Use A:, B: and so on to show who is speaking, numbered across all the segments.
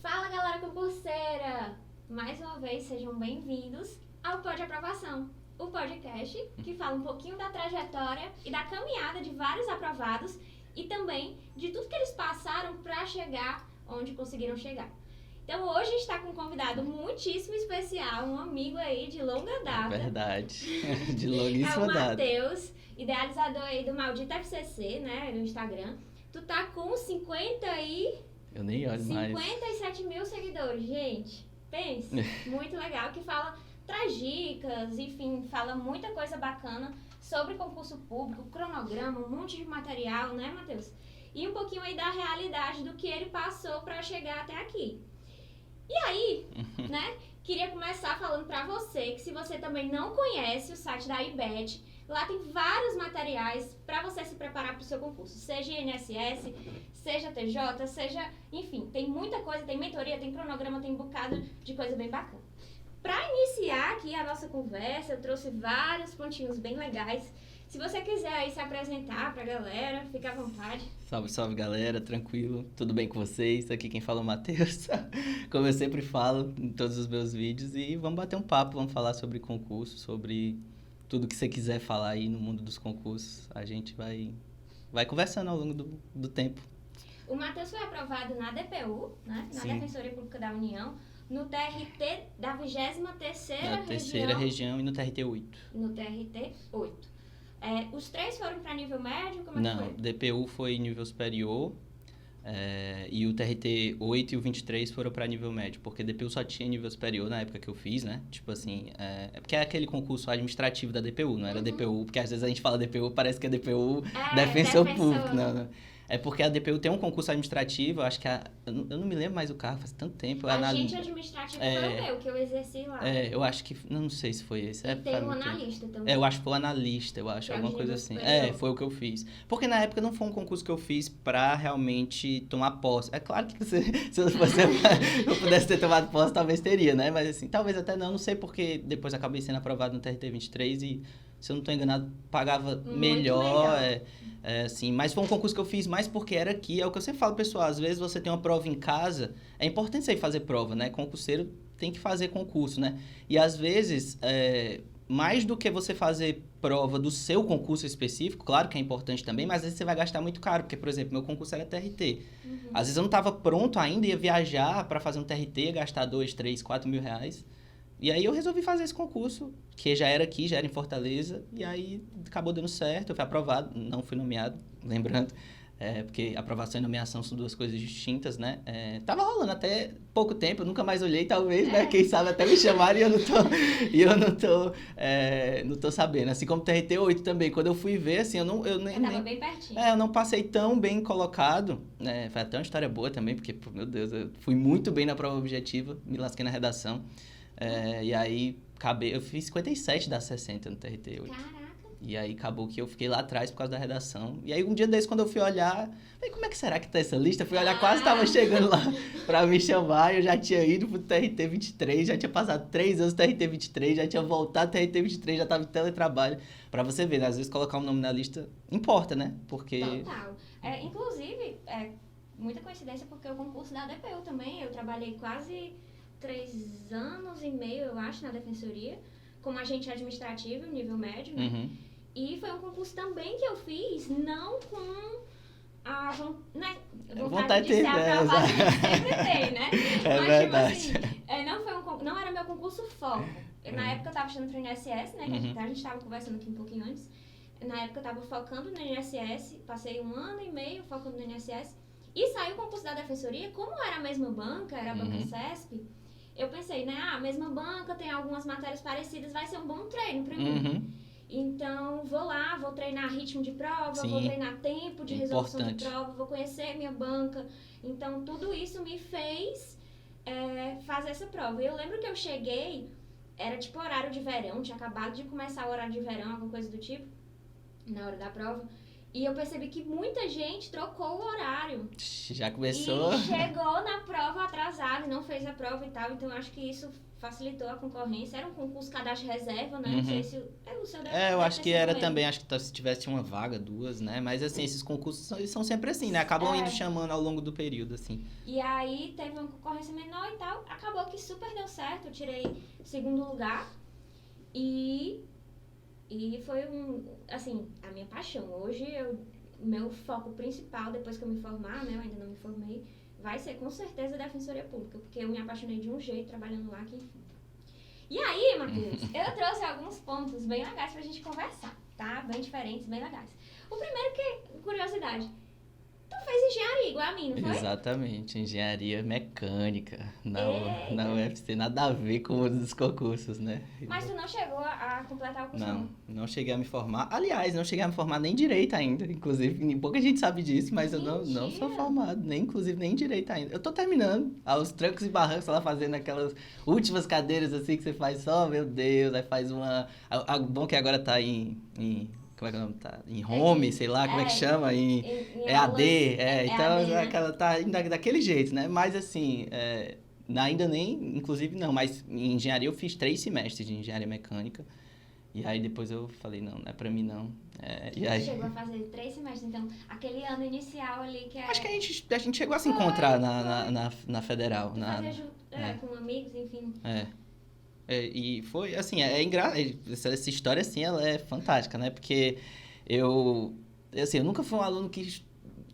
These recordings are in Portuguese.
A: Fala galera concurseira! Mais uma vez sejam bem-vindos ao Pod Aprovação, o podcast que fala um pouquinho da trajetória e da caminhada de vários aprovados e também de tudo que eles passaram para chegar onde conseguiram chegar. Então hoje está com um convidado muitíssimo especial, um amigo aí de longa data.
B: Verdade, de
A: É o
B: longuíssima data.
A: Matheus, idealizador aí do Maldito FCC, né, no Instagram. Tu tá com 50 e...
B: Eu nem olho mais.
A: 57 mil seguidores, gente. Pense, muito legal, que traz dicas, enfim, fala muita coisa bacana sobre concurso público, cronograma, um monte de material, né, Matheus? E um pouquinho aí da realidade do que ele passou para chegar até aqui. E aí, né, queria começar falando para você que se você também não conhece o site da IBET, lá tem vários materiais para você se preparar para o seu concurso, seja INSS, seja TJ, seja, enfim, tem muita coisa, tem mentoria, tem cronograma, tem um bocado de coisa bem bacana. Para iniciar aqui a nossa conversa, eu trouxe vários pontinhos bem legais. Se você quiser aí se apresentar pra galera, fica à vontade.
B: Salve, salve galera, tranquilo? Tudo bem com vocês? Aqui quem fala é o Matheus, como eu sempre falo em todos os meus vídeos. E vamos bater um papo, vamos falar sobre concurso, sobre tudo que você quiser falar aí no mundo dos concursos. A gente vai conversando ao longo do tempo.
A: O Matheus foi aprovado na DPU, né? Na
B: Sim.
A: Defensoria Pública da União, no TRT da 23ª
B: Na terceira região e no TRT 8.
A: No TRT 8. Os três foram para nível médio? Como é que
B: Não,
A: foi?
B: DPU foi nível superior, e o TRT 8 e o 23 foram para nível médio, porque DPU só tinha nível superior na época que eu fiz, né? Tipo assim, porque é aquele concurso administrativo da DPU, não era DPU, porque às vezes a gente fala DPU, parece que é DPU Defensor Público. Não. É porque a DPU tem um concurso administrativo, eu acho que eu não me lembro mais o cargo, faz tanto tempo.
A: Agente administrativo foi o meu, que eu exerci lá.
B: Eu acho que, não sei se foi esse.
A: E tem um analista também.
B: Eu acho que foi o analista, alguma coisa assim. Foi o que eu fiz. Porque na época não foi um concurso que eu fiz pra realmente tomar posse. É claro que se eu pudesse ter tomado posse, talvez teria, né? Mas assim, talvez até não sei porque depois acabei sendo aprovado no TRT 23 e, se eu não estou enganado, pagava melhor. Assim, mas foi um concurso que eu fiz mais porque era aqui. É o que eu sempre falo, pessoal. Às vezes você tem uma prova em casa, é importante você ir fazer prova, né? Concurseiro tem que fazer concurso, né? E às vezes, mais do que você fazer prova do seu concurso específico, claro que é importante também, mas às vezes você vai gastar muito caro, porque, por exemplo, meu concurso era TRT. Às vezes eu não estava pronto ainda, ia viajar para fazer um TRT, ia gastar 2, 3, 4 mil reais. E aí eu resolvi fazer esse concurso, que já era aqui, já era em Fortaleza, e aí acabou dando certo, eu fui aprovado, não fui nomeado, lembrando, porque aprovação e nomeação são duas coisas distintas, né? Tava rolando até pouco tempo, eu nunca mais olhei, talvez, né? Quem sabe até me chamaram e eu não tô sabendo. Assim como o TRT 8 também, quando eu fui ver, assim, eu nem...
A: Tava bem pertinho.
B: Eu não passei tão bem colocado, né? Foi até uma história boa também, porque, meu Deus, eu fui muito bem na prova objetiva, me lasquei na redação. E aí, eu fiz 57 das 60 no TRT 8.
A: Caraca!
B: E aí, acabou que eu fiquei lá atrás por causa da redação. E aí, um dia desse, quando eu fui olhar, falei, como é que será que tá essa lista? Fui olhar, quase tava chegando lá pra me chamar. Eu já tinha ido pro TRT 23, já tinha passado 3 anos no TRT 23, já tinha voltado pro TRT 23, já tava em teletrabalho. Pra você ver, né? Às vezes, colocar um nome na lista importa, né? Porque...
A: Total. Inclusive, muita coincidência, porque o concurso da DPU também, eu trabalhei quase 3 anos e meio, eu acho, na defensoria, como agente administrativo, nível médio, né?
B: Uhum.
A: E foi um concurso também que eu fiz, não com a vontade de ser aprovada, a gente sempre tem, né? Mas,
B: verdade.
A: tipo assim, não era meu concurso foco. Na época eu tava estudando pro INSS, né? Que a gente tava conversando aqui um pouquinho antes. Na época eu tava focando no INSS, passei 1 ano e meio focando no INSS. E saiu o concurso da defensoria, como era a mesma banca, era a banca CESP, eu pensei, né, a mesma banca, tem algumas matérias parecidas, vai ser um bom treino pra mim. Então, vou treinar ritmo de prova, vou treinar tempo de resolução de prova, vou conhecer minha banca. Então, tudo isso me fez fazer essa prova. E eu lembro que eu cheguei, era tipo horário de verão, tinha acabado de começar o horário de verão, alguma coisa do tipo, na hora da prova. E eu percebi que muita gente trocou o horário.
B: Já começou.
A: E chegou na prova atrasado, não fez a prova e tal. Então, eu acho que isso facilitou a concorrência. Era um concurso cadastro reserva, né? Não sei se o seu
B: eu acho que era também. Acho que se tivesse uma vaga, 2, né? Mas, assim, esses concursos eles são sempre assim, né? Acabam indo chamando ao longo do período, assim.
A: E aí, teve uma concorrência menor e tal. Acabou que super deu certo. Eu tirei 2º lugar. E foi assim, a minha paixão. Hoje, meu foco principal, depois que eu me formar, né? Eu ainda não me formei, vai ser com certeza a Defensoria Pública, porque eu me apaixonei de um jeito trabalhando lá que, enfim. E aí, Matheus, eu trouxe alguns pontos bem legais pra gente conversar, tá? Bem diferentes, bem legais. O primeiro que, curiosidade, tu fez engenharia igual a mim, não foi?
B: Exatamente, engenharia mecânica na UFC, nada a ver com os concursos, né?
A: Mas tu não chegou a completar o curso?
B: Não cheguei a me formar. Aliás, não cheguei a me formar nem em direito ainda, inclusive, pouca gente sabe disso, mas eu não sou formado, inclusive nem em direito ainda. Eu tô terminando, aos trancos e barrancos, lá fazendo aquelas últimas cadeiras assim que você faz só, meu Deus, aí faz uma... Bom que agora tá em como é que é o nome? Tá em home, sei lá, como é que chama? Em EAD, então
A: EAD, né?
B: aquela tá indo daquele jeito, né? Mas assim, ainda nem, inclusive não, mas em engenharia eu fiz 3 semestres de engenharia mecânica. E aí depois eu falei, não é pra mim não. E aí...
A: Chegou a fazer 3 semestres, então aquele ano inicial ali que é...
B: Acho que a gente chegou a se encontrar na federal.
A: Com amigos, enfim.
B: E foi, assim, essa história, assim, ela é fantástica, né? Porque eu nunca fui um aluno que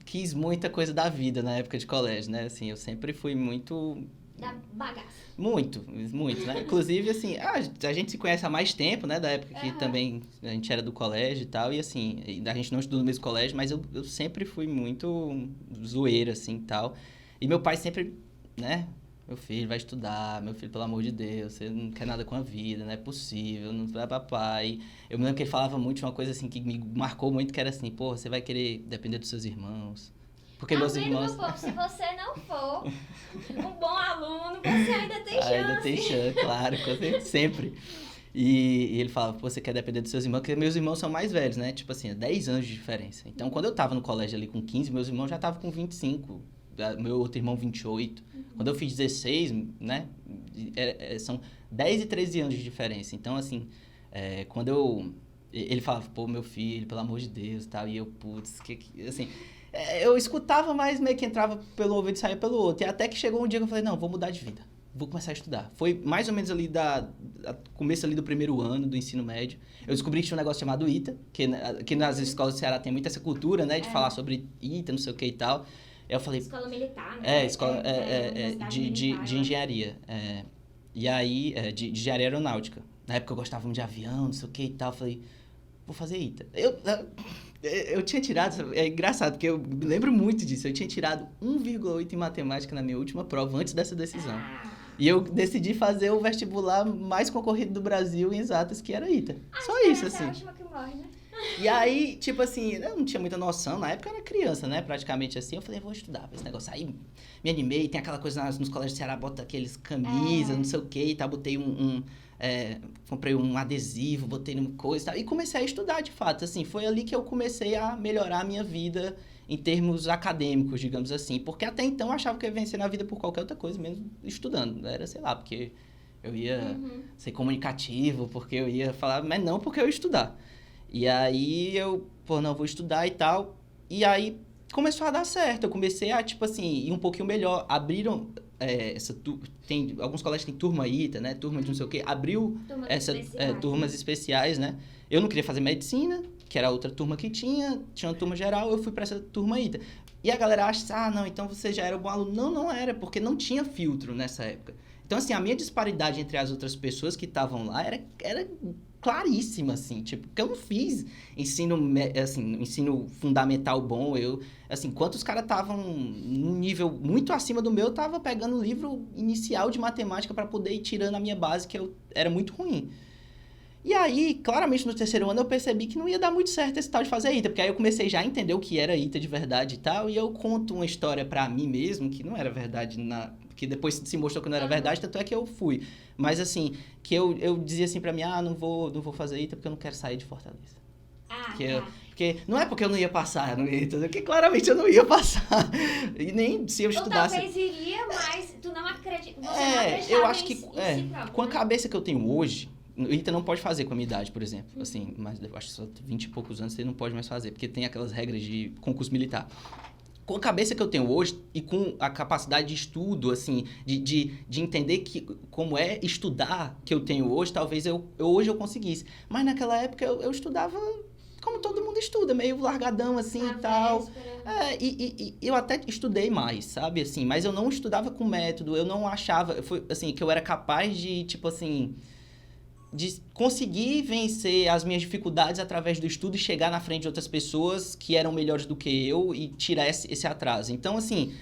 B: quis muita coisa da vida na época de colégio, né? Assim, eu sempre fui muito...
A: Da bagaça.
B: Muito, né? Inclusive, assim, a gente se conhece há mais tempo, né? Da época que também a gente era do colégio e tal. E, assim, a gente não estudou no mesmo colégio, mas eu sempre fui muito zoeiro, assim, e tal. E meu pai sempre, né? Meu filho vai estudar, meu filho, pelo amor de Deus, você não quer nada com a vida, não é possível, não vai papai. Eu me lembro que ele falava muito de uma coisa assim que me marcou muito, que era assim, pô, você vai querer depender dos seus irmãos. Porque meus irmãos...
A: Meu povo, se você não for um bom aluno, você ainda tem chance.
B: Ainda tem chance, claro, sempre. E ele falava, pô, você quer depender dos seus irmãos, porque meus irmãos são mais velhos, né? Tipo assim, 10 anos de diferença. Então, quando eu tava no colégio ali com 15, meus irmãos já estavam com 25, meu outro irmão 28. Quando eu fiz 16, né, são 10 e 13 anos de diferença. Então, assim, quando ele falava, pô, meu filho, pelo amor de Deus, tal, e eu, putz, assim, eu escutava, mas meio que entrava pelo ouvido e saía pelo outro. E até que chegou um dia que eu falei, não, vou mudar de vida, vou começar a estudar. Foi mais ou menos ali começo ali do primeiro ano do ensino médio. Eu descobri que tinha um negócio chamado ITA, que nas escolas do Ceará tem muita essa cultura, né, de falar sobre ITA, não sei o que e tal. Eu falei...
A: Escola militar, né?
B: Escola de engenharia. E aí, de engenharia aeronáutica. Na época eu gostava muito de avião, não sei o que e tal. Eu falei, vou fazer ITA. Eu tinha tirado... É engraçado, porque eu me lembro muito disso. Eu tinha tirado 1,8 em matemática na minha última prova, antes dessa decisão. E eu decidi fazer o vestibular mais concorrido do Brasil em exatas, que era ITA. Só isso, assim.
A: É a última que morre, né?
B: E aí, tipo assim, eu não tinha muita noção, na época eu era criança, né, praticamente assim, eu falei, vou estudar esse negócio. Aí me animei, tem aquela coisa nos colégios do Ceará, bota aqueles camisas, não sei o que e tal, botei comprei um adesivo, botei numa coisa e tal, e comecei a estudar de fato, assim, foi ali que eu comecei a melhorar a minha vida em termos acadêmicos, digamos assim, porque até então eu achava que eu ia vencer na vida por qualquer outra coisa, mesmo estudando, era, sei lá, porque eu ia ser comunicativo, porque eu ia falar, mas não porque eu ia estudar. E aí eu, não, vou estudar e tal. E aí começou a dar certo. Eu comecei a, tipo assim, ir um pouquinho melhor. Abriram tem alguns colégios têm turma ITA, né? Turma de não sei o quê. Abriu turmas especiais, né? Eu não queria fazer medicina, que era a outra turma que tinha uma turma geral, eu fui para essa turma ITA. E a galera acha, não, então você já era bom aluno. Não era, porque não tinha filtro nessa época. Então, assim, a minha disparidade entre as outras pessoas que estavam lá era claríssima, assim, tipo, porque eu não fiz ensino fundamental bom, enquanto os caras estavam num nível muito acima do meu, eu tava pegando o livro inicial de matemática para poder ir tirando a minha base, que era muito ruim. E aí, claramente, no terceiro ano, eu percebi que não ia dar muito certo esse tal de fazer ITA, porque aí eu comecei já a entender o que era ITA de verdade e tal, e eu conto uma história pra mim mesmo, que não era verdade, que depois se mostrou que não era verdade, tanto é que eu fui. Mas, assim, que eu dizia assim pra mim, não vou fazer ITA porque eu não quero sair de Fortaleza. Porque não é porque eu não ia passar, não ia, entendeu? Porque claramente eu não ia passar. E nem se eu estudasse...
A: Ou talvez iria, mas tu não acredita, você não acreditava
B: eu acho que
A: em si próprio,
B: com a
A: né?
B: cabeça que eu tenho hoje, o Ita não pode fazer com a minha idade, por exemplo. Assim, mas eu acho que só 20 e poucos anos você não pode mais fazer, porque tem aquelas regras de concurso militar. Com a cabeça que eu tenho hoje e com a capacidade de estudo, assim, de entender como é estudar que eu tenho hoje, talvez hoje eu conseguisse. Mas naquela época eu estudava como todo mundo estuda, meio largadão, assim,
A: Na
B: e tal.
A: véspera.
B: E eu até estudei mais, sabe, assim, mas eu não estudava com método, eu não achava, assim, que eu era capaz de, tipo assim, de conseguir vencer as minhas dificuldades através do estudo e chegar na frente de outras pessoas que eram melhores do que eu e tirar esse atraso. Então, assim,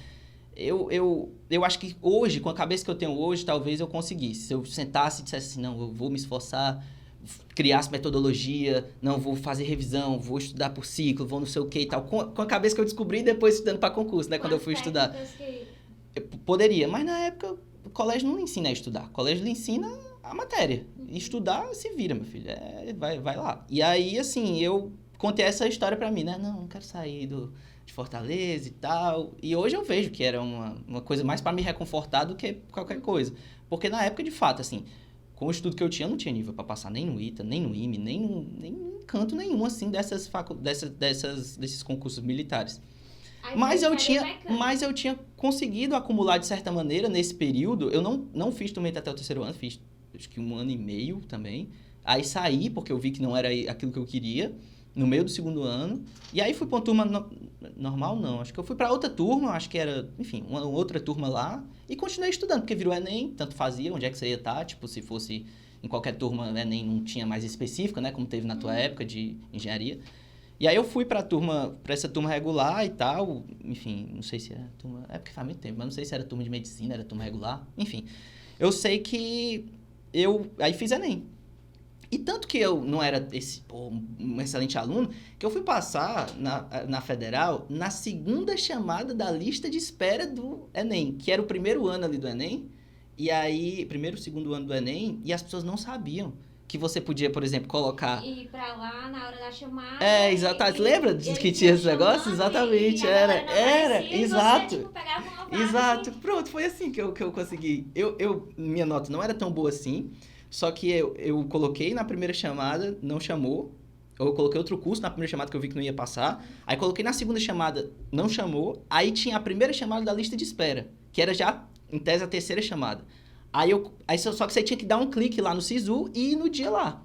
B: eu acho que hoje, com a cabeça que eu tenho hoje, talvez eu conseguisse. Se eu sentasse e dissesse assim, não, eu vou me esforçar, criasse metodologia, não, vou fazer revisão, vou estudar por ciclo, vou não sei o que e tal. Com a cabeça que eu descobri depois estudando para concurso, né, quando eu fui estudar. Eu poderia, mas na época o colégio não lhe ensina a estudar. O colégio lhe ensina a matéria. Estudar, se vira, meu filho. Vai lá. E aí, assim, eu contei essa história pra mim, né? Não quero sair de Fortaleza e tal. E hoje eu vejo que era uma coisa mais pra me reconfortar do que qualquer coisa. Porque na época, de fato, assim, com o estudo que eu tinha não tinha nível pra passar nem no ITA, nem no IME, nem em canto nenhum, assim, desses concursos militares. Mas eu tinha conseguido acumular, de certa maneira, nesse período. Eu não fiz também até o terceiro ano, fiz acho que 1 ano e meio também. Aí saí, porque eu vi que não era aquilo que eu queria, no meio do segundo ano. E aí fui para uma turma normal, não. Acho que eu fui para outra turma, acho que era, enfim, uma outra turma lá. E continuei estudando, porque virou Enem, tanto fazia, onde é que você ia estar. Tipo, se fosse em qualquer turma, Enem não tinha mais específica, né? Como teve na tua época de engenharia. E aí eu fui para essa turma regular e tal. Enfim, não sei se era turma... É porque faz muito tempo, mas não sei se era turma de medicina, era turma regular. Enfim, eu sei que aí fiz Enem. E tanto que eu não era um excelente aluno, que eu fui passar na Federal na segunda chamada da lista de espera do Enem, que era o primeiro ano ali do Enem, e aí, primeiro, segundo ano do Enem, e as pessoas não sabiam que você podia, por exemplo, colocar...
A: Ir pra lá na hora da chamada.
B: Exatamente. Lembra que tinha esse negócio? Exatamente, exato.
A: Você, tipo, pegava uma vaga,
B: Exato.
A: assim.
B: Pronto, foi assim que eu consegui. Minha nota não era tão boa assim, só que eu coloquei na primeira chamada, não chamou. Eu coloquei outro curso na primeira chamada que eu vi que não ia passar. Aí coloquei na segunda chamada, não chamou. Aí tinha a primeira chamada da lista de espera, que era já, em tese, a terceira chamada. Só que você tinha que dar um clique lá no SISU e ir no dia lá.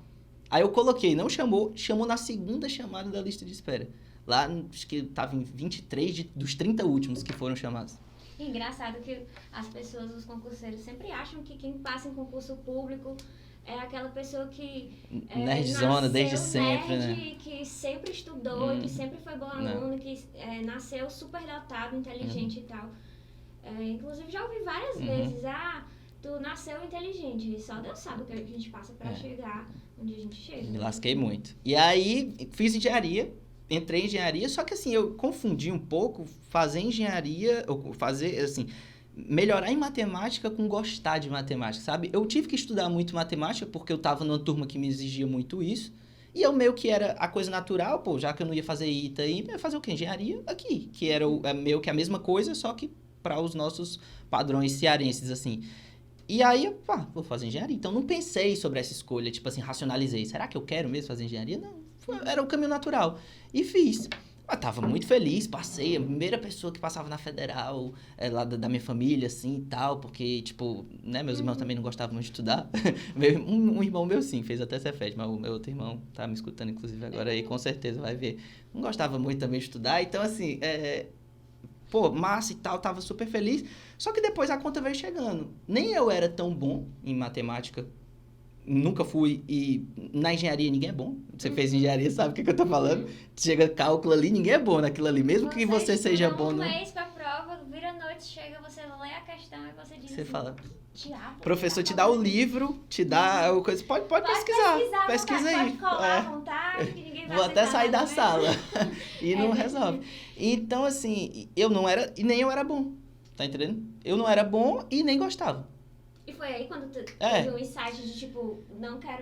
B: Aí eu coloquei, não chamou na segunda chamada da lista de espera. Lá, acho que tava em 23 dos 30 últimos que foram chamados.
A: Engraçado que as pessoas, os concurseiros, sempre acham que quem passa em concurso público é aquela pessoa que
B: nerdzona desde sempre, né?
A: Que sempre estudou e que sempre foi bom aluno, que nasceu super dotado, inteligente e tal. Inclusive, já ouvi várias vezes, tu nasceu inteligente, só Deus sabe o que a gente passa pra chegar onde a gente chega.
B: Me lasquei muito. E aí, fiz engenharia, entrei em engenharia, só que assim, eu confundi um pouco fazer engenharia, ou fazer, assim, melhorar em matemática com gostar de matemática, sabe? Eu tive que estudar muito matemática, porque eu tava numa turma que me exigia muito isso, e eu meio que era a coisa natural, já que eu não ia fazer ITA aí, eu ia fazer o quê? Engenharia aqui, que era meio que a mesma coisa, só que para os nossos padrões cearenses, assim. E aí, vou fazer engenharia. Então, não pensei sobre essa escolha, tipo assim, racionalizei. Será que eu quero mesmo fazer engenharia? Não, era o caminho natural. E fiz. Mas tava muito feliz, passei. A primeira pessoa que passava na Federal, lá da minha família, assim, e tal. Porque, tipo, né, meus irmãos também não gostavam muito de estudar. Um irmão meu, sim, fez até Cefet, mas o meu outro irmão tá me escutando, inclusive, agora aí, com certeza vai ver. Não gostava muito também de estudar. Então, assim, massa e tal, tava super feliz. Só que depois a conta veio chegando. Nem eu era tão bom em matemática. Nunca fui. E na engenharia ninguém é bom. Você fez engenharia, sabe o que eu tô falando? Chega cálculo ali, ninguém é bom naquilo ali. Mesmo que você seja bom...
A: Um mês pra prova, vira noite, chega, você lê a questão e você diz...
B: Você fala...
A: Diabo,
B: professor te dá o livro, te dá a coisa... Pode pesquisar. Pesquisa aí.
A: Pode colar à vontade, que ninguém vai
B: vou até sair da
A: mesmo.
B: sala. E não resolve. Então, assim, eu não era... E nem eu era bom. Tá entendendo? Eu não era bom e nem gostava.
A: E foi aí quando tu teve um insight de, tipo,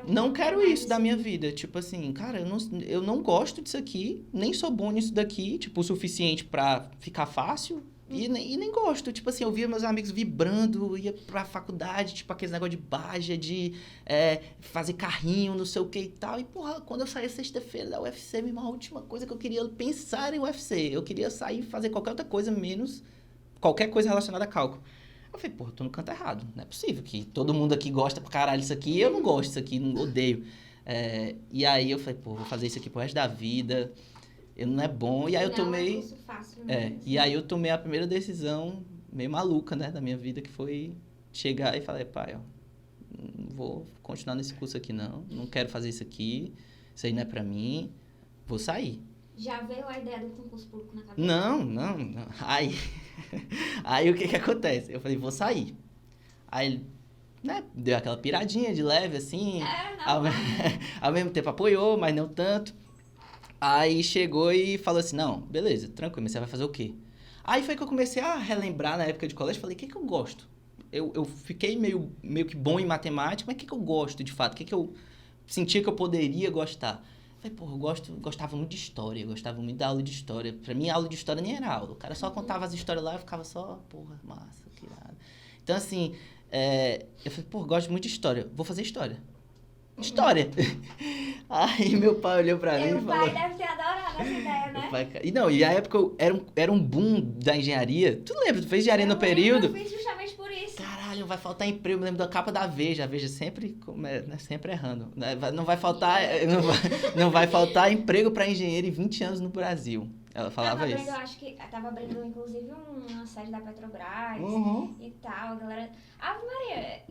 B: não quero isso da minha vida. Tipo assim, cara, eu não gosto disso aqui, nem sou bom nisso daqui, tipo, o suficiente pra ficar fácil. E nem gosto. Tipo assim, eu via meus amigos vibrando, ia pra faculdade, tipo, aqueles negócio de baja, de fazer carrinho, não sei o que e tal. E, porra, quando eu saía sexta-feira da UFC, a última coisa que eu queria pensar em UFC. Eu queria sair e fazer qualquer outra coisa, menos qualquer coisa relacionada a cálculo. Eu falei, porra, eu tô no canto errado. Não é possível que todo mundo aqui gosta pra caralho disso aqui e eu não gosto disso aqui, não odeio. E aí eu falei, pô, vou fazer isso aqui pro resto da vida. Não é bom. E aí eu tomei...
A: fácil,
B: e aí eu tomei a primeira decisão meio maluca, né, da minha vida, que foi chegar e falar, pai, ó, não vou continuar nesse curso aqui não quero fazer isso aqui, isso aí não é pra mim, vou sair.
A: Já veio a ideia do concurso público na cabeça?
B: Não. Aí o que acontece? Eu falei, vou sair. Aí ele, né, deu aquela piradinha de leve, assim, ao mesmo tempo apoiou, mas não tanto. Aí chegou e falou assim, não, beleza, tranquilo, mas você vai fazer o quê? Aí foi que eu comecei a relembrar na época de colégio, falei, o que eu gosto? Eu fiquei meio que bom em matemática, mas o que eu gosto de fato? O que eu sentia que eu poderia gostar? Falei, porra, gostava muito de história, eu gostava muito da aula de história. Pra mim, a aula de história nem era aula, o cara só contava as histórias lá e eu ficava só, porra, massa, que irado. Então, assim, eu falei, porra, gosto muito de história, vou fazer história. História. Aí meu pai olhou pra mim e falou...
A: O pai deve ter adorado essa ideia, né?
B: E a época era um boom da engenharia. Tu lembra? Tu fez engenharia no período?
A: Eu fiz justamente por isso.
B: Caralho, vai faltar emprego. Eu lembro da capa da Veja. A Veja sempre, sempre errando. Não vai faltar emprego pra engenheiro em 20 anos no Brasil. Ela falava isso.
A: Eu acho que tava abrindo, inclusive, uma sede da Petrobras e tal. A galera... Ave Maria...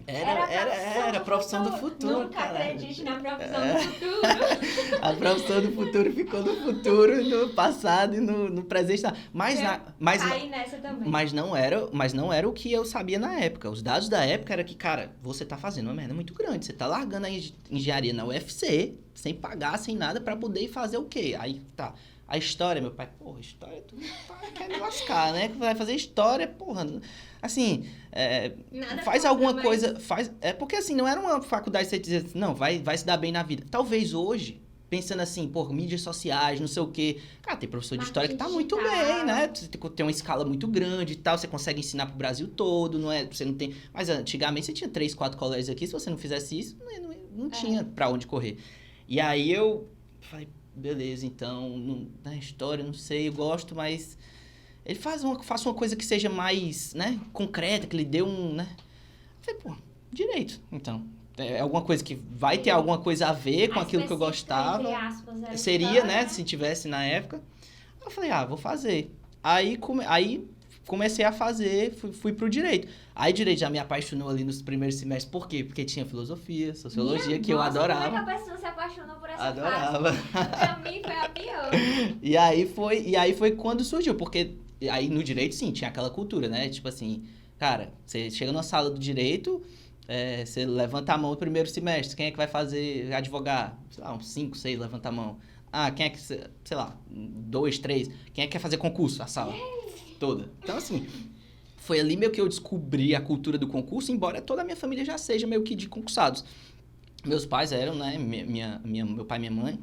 B: Era a profissão do futuro.
A: Nunca acredite na profissão do futuro.
B: A profissão do futuro ficou no futuro, no passado e no presente.
A: Caí nessa também.
B: Mas não era o que eu sabia na época. Os dados da época era que, cara, você tá fazendo uma merda muito grande. Você tá largando a engenharia na UFC, sem pagar, sem nada, pra poder ir fazer o quê? Aí, tá. A história, meu pai, porra, história, tu quer me lascar, né? Vai fazer história, porra, assim, faz alguma coisa, porque assim, não era uma faculdade que você dizia, não, vai se dar bem na vida. Talvez hoje, pensando assim, por mídias sociais, não sei o quê, cara, tem professor de história que tá muito bem, né? Você tem uma escala muito grande e tal, você consegue ensinar pro Brasil todo, não é? Você não tem... Mas antigamente você tinha 3, 4 colégios aqui, se você não fizesse isso, não tinha pra onde correr. E aí eu falei, beleza, então, na história, não sei, eu gosto, mas ele faça uma coisa que seja mais, né, concreta, que lhe dê né? Eu falei, pô, direito, então. É alguma coisa que vai ter alguma coisa a ver com aquilo que eu gostava.
A: Entre aspas,
B: seria, né, se tivesse na época. Eu falei, vou fazer. Aí comecei a fazer, fui pro direito. Aí direito já me apaixonou ali nos primeiros semestres. Por quê? Porque tinha filosofia, sociologia, que eu adorava.
A: Como é que a pessoa se apaixonou por essa
B: Adorava.
A: Pra mim foi a pior.
B: E aí foi quando surgiu, porque aí no direito, sim, tinha aquela cultura, né? Tipo assim, cara, você chega na sala do direito, você levanta a mão no primeiro semestre, quem é que vai fazer advogar? Sei lá, uns 5, 6, levanta a mão. Quem é que, sei lá, 2, 3, quem é que quer fazer concurso? A sala toda. Então, assim, foi ali meio que eu descobri a cultura do concurso, embora toda a minha família já seja meio que de concursados. Meus pais eram, né, meu pai e minha mãe.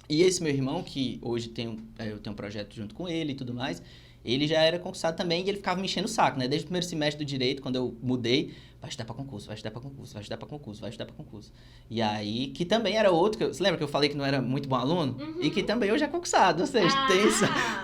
B: E esse meu irmão, que hoje eu tenho um projeto junto com ele e tudo mais, ele já era concursado também e ele ficava me enchendo o saco, né? Desde o primeiro semestre do direito, quando eu mudei, vai estudar pra concurso, vai estudar pra concurso, vai estudar pra concurso, vai estudar pra concurso. E aí, que também era outro, você lembra que eu falei que não era muito bom aluno?
A: Uhum.
B: E que também hoje é concursado, ou seja,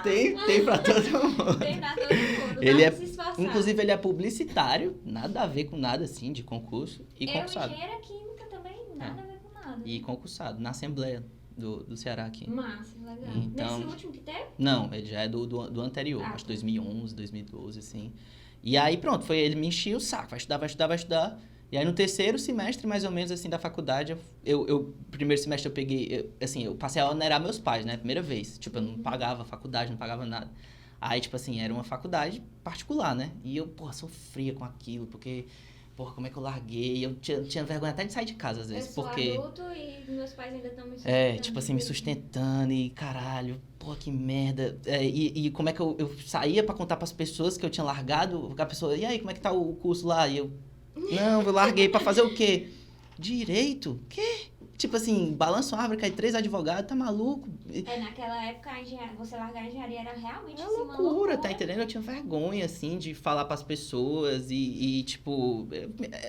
B: tem pra todo mundo.
A: Tem pra todo mundo,
B: Ele
A: se esforçar.
B: Inclusive, ele é publicitário, nada a ver com nada assim, de concurso, e concursado.
A: Engenheira química também, nada a ver com nada.
B: E concursado, na Assembleia do Ceará aqui.
A: Massa, legal.
B: Então,
A: nesse último que teve?
B: Não, ele já é do anterior, acho 2011, 2012, assim. E aí, pronto, ele me enchia o saco, vai estudar. E aí, no terceiro semestre, mais ou menos, assim, da faculdade, primeiro semestre eu peguei, eu passei a onerar meus pais, né, primeira vez. Tipo, eu não pagava faculdade, não pagava nada. Aí, tipo assim, era uma faculdade particular, né? E eu, sofria com aquilo, porque... como é que eu larguei? Eu tinha vergonha até de sair de casa, às vezes,
A: eu
B: porque...
A: sou adulto e meus pais ainda estão me sustentando.
B: tipo assim, me sustentando e caralho, que merda. E como é que eu saía pra contar pras pessoas que eu tinha largado, a pessoa, e aí, como é que tá o curso lá? E eu, Não, eu larguei pra fazer o quê? Direito? Quê? Tipo assim, balança uma árvore, cai 3 advogados, tá maluco?
A: Naquela época, você largar a engenharia era realmente
B: É
A: assim, uma
B: loucura, tá
A: loucura.
B: entendendo? Eu tinha vergonha, assim, de falar pras pessoas tipo...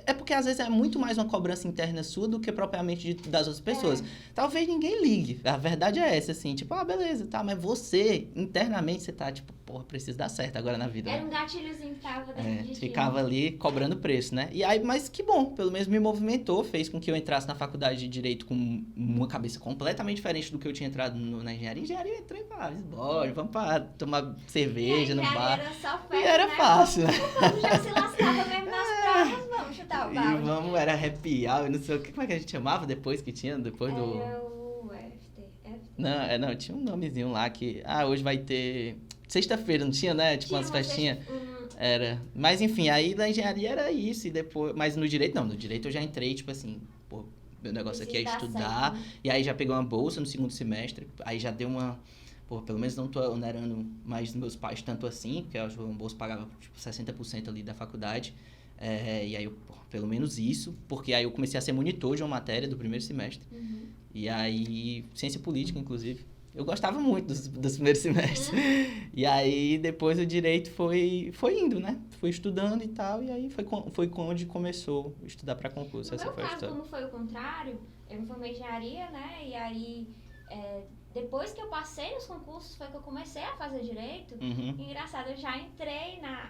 B: É porque às vezes é muito mais uma cobrança interna sua do que propriamente das outras pessoas. Talvez ninguém ligue. A verdade é essa, assim, tipo, beleza, tá, mas você, internamente, você tá, tipo, porra, preciso dar certo agora na vida.
A: Era um gatilhozinho que tava dentro de ti.
B: Ficava ali cobrando preço, né? E aí, mas que bom, pelo menos me movimentou, fez com que eu entrasse na faculdade de Direito com uma cabeça completamente diferente do que eu tinha entrado na engenharia. Engenharia eu entrei e falei, bora, vamos pra tomar cerveja no bar.
A: Era só festa,
B: E era fácil, né?
A: O povo já se lascava mesmo nas provas, vamos chutar o balde.
B: E vamos, era happy hour, não sei o que, como é que a gente chamava depois que tinha, depois do...
A: Era o FT.
B: Não, tinha um nomezinho lá que, hoje vai ter... Sexta-feira, não tinha, né? Tipo, umas festinhas. Era. Mas, enfim, aí da engenharia era isso. E depois... Mas no direito, não. No direito eu já entrei, tipo assim... Pô, meu negócio aqui é estudar. Certo, né? E aí já peguei uma bolsa no segundo semestre. Aí já deu uma... Pô, pelo menos não tô onerando mais dos meus pais tanto assim. Porque eu acho que uma bolsa pagava, tipo, 60% ali da faculdade. E aí, pelo menos isso. Porque aí eu comecei a ser monitor de uma matéria do primeiro semestre.
A: Uhum.
B: E aí... Ciência política, inclusive. Eu gostava muito dos primeiros semestres. E aí, depois o direito foi indo, né? Fui estudando e tal, e aí foi onde começou a estudar para concurso.
A: No
B: essa
A: meu
B: foi a
A: caso,
B: história.
A: como foi o contrário, eu me formei em engenharia, né? E aí, depois que eu passei nos concursos, foi que eu comecei a fazer direito.
B: Uhum.
A: Engraçado,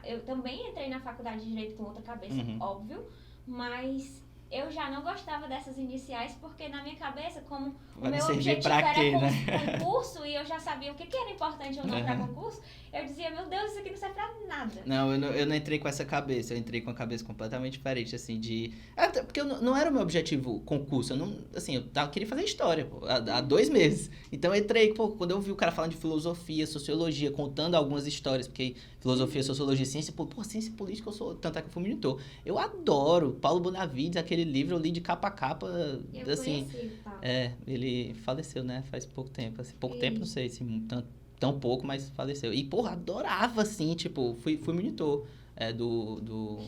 A: eu também entrei na faculdade de direito com outra cabeça, óbvio, mas... Eu já não gostava dessas iniciais, porque na minha cabeça, como o meu objetivo era concurso, e eu já sabia o que era importante ou não para concurso, eu dizia, meu Deus, isso aqui não serve pra nada.
B: Não, eu não entrei com essa cabeça, eu entrei com a cabeça completamente diferente, assim, Até porque não era o meu objetivo concurso, eu queria fazer história, pô, há 2 meses. Então eu entrei, pô, quando eu vi o cara falando de filosofia, sociologia, contando algumas histórias, porque filosofia, sociologia, ciência política, tanto é que eu fui monitor. Eu adoro Paulo Bonavides, aquele livro eu li de capa a capa, assim... ele faleceu, né, faz pouco tempo, assim, tempo, não sei se tão pouco, mas faleceu. E, porra, adorava, assim, tipo, fui monitor do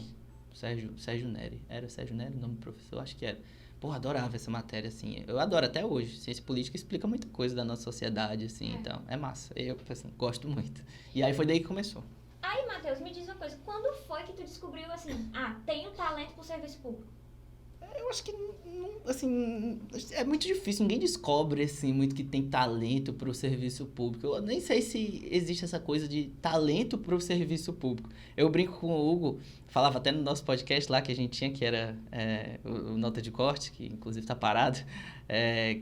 B: Sérgio Neri. Era o Sérgio Neri o nome do professor? Acho que era. Porra, adorava essa matéria, assim. Eu adoro até hoje. Ciência política explica muita coisa da nossa sociedade, assim, então é massa. Eu, assim, gosto muito. E aí foi daí que começou.
A: Aí, Matheus, me diz uma coisa. Quando foi que tu descobriu, assim, tenho talento pro serviço público?
B: Eu acho que, assim, é muito difícil. Ninguém descobre, assim, muito que tem talento pro serviço público. Eu nem sei se existe essa coisa de talento pro serviço público. Eu brinco com o Hugo, falava até no nosso podcast lá que a gente tinha, que era o Nota de Corte, que inclusive tá parado,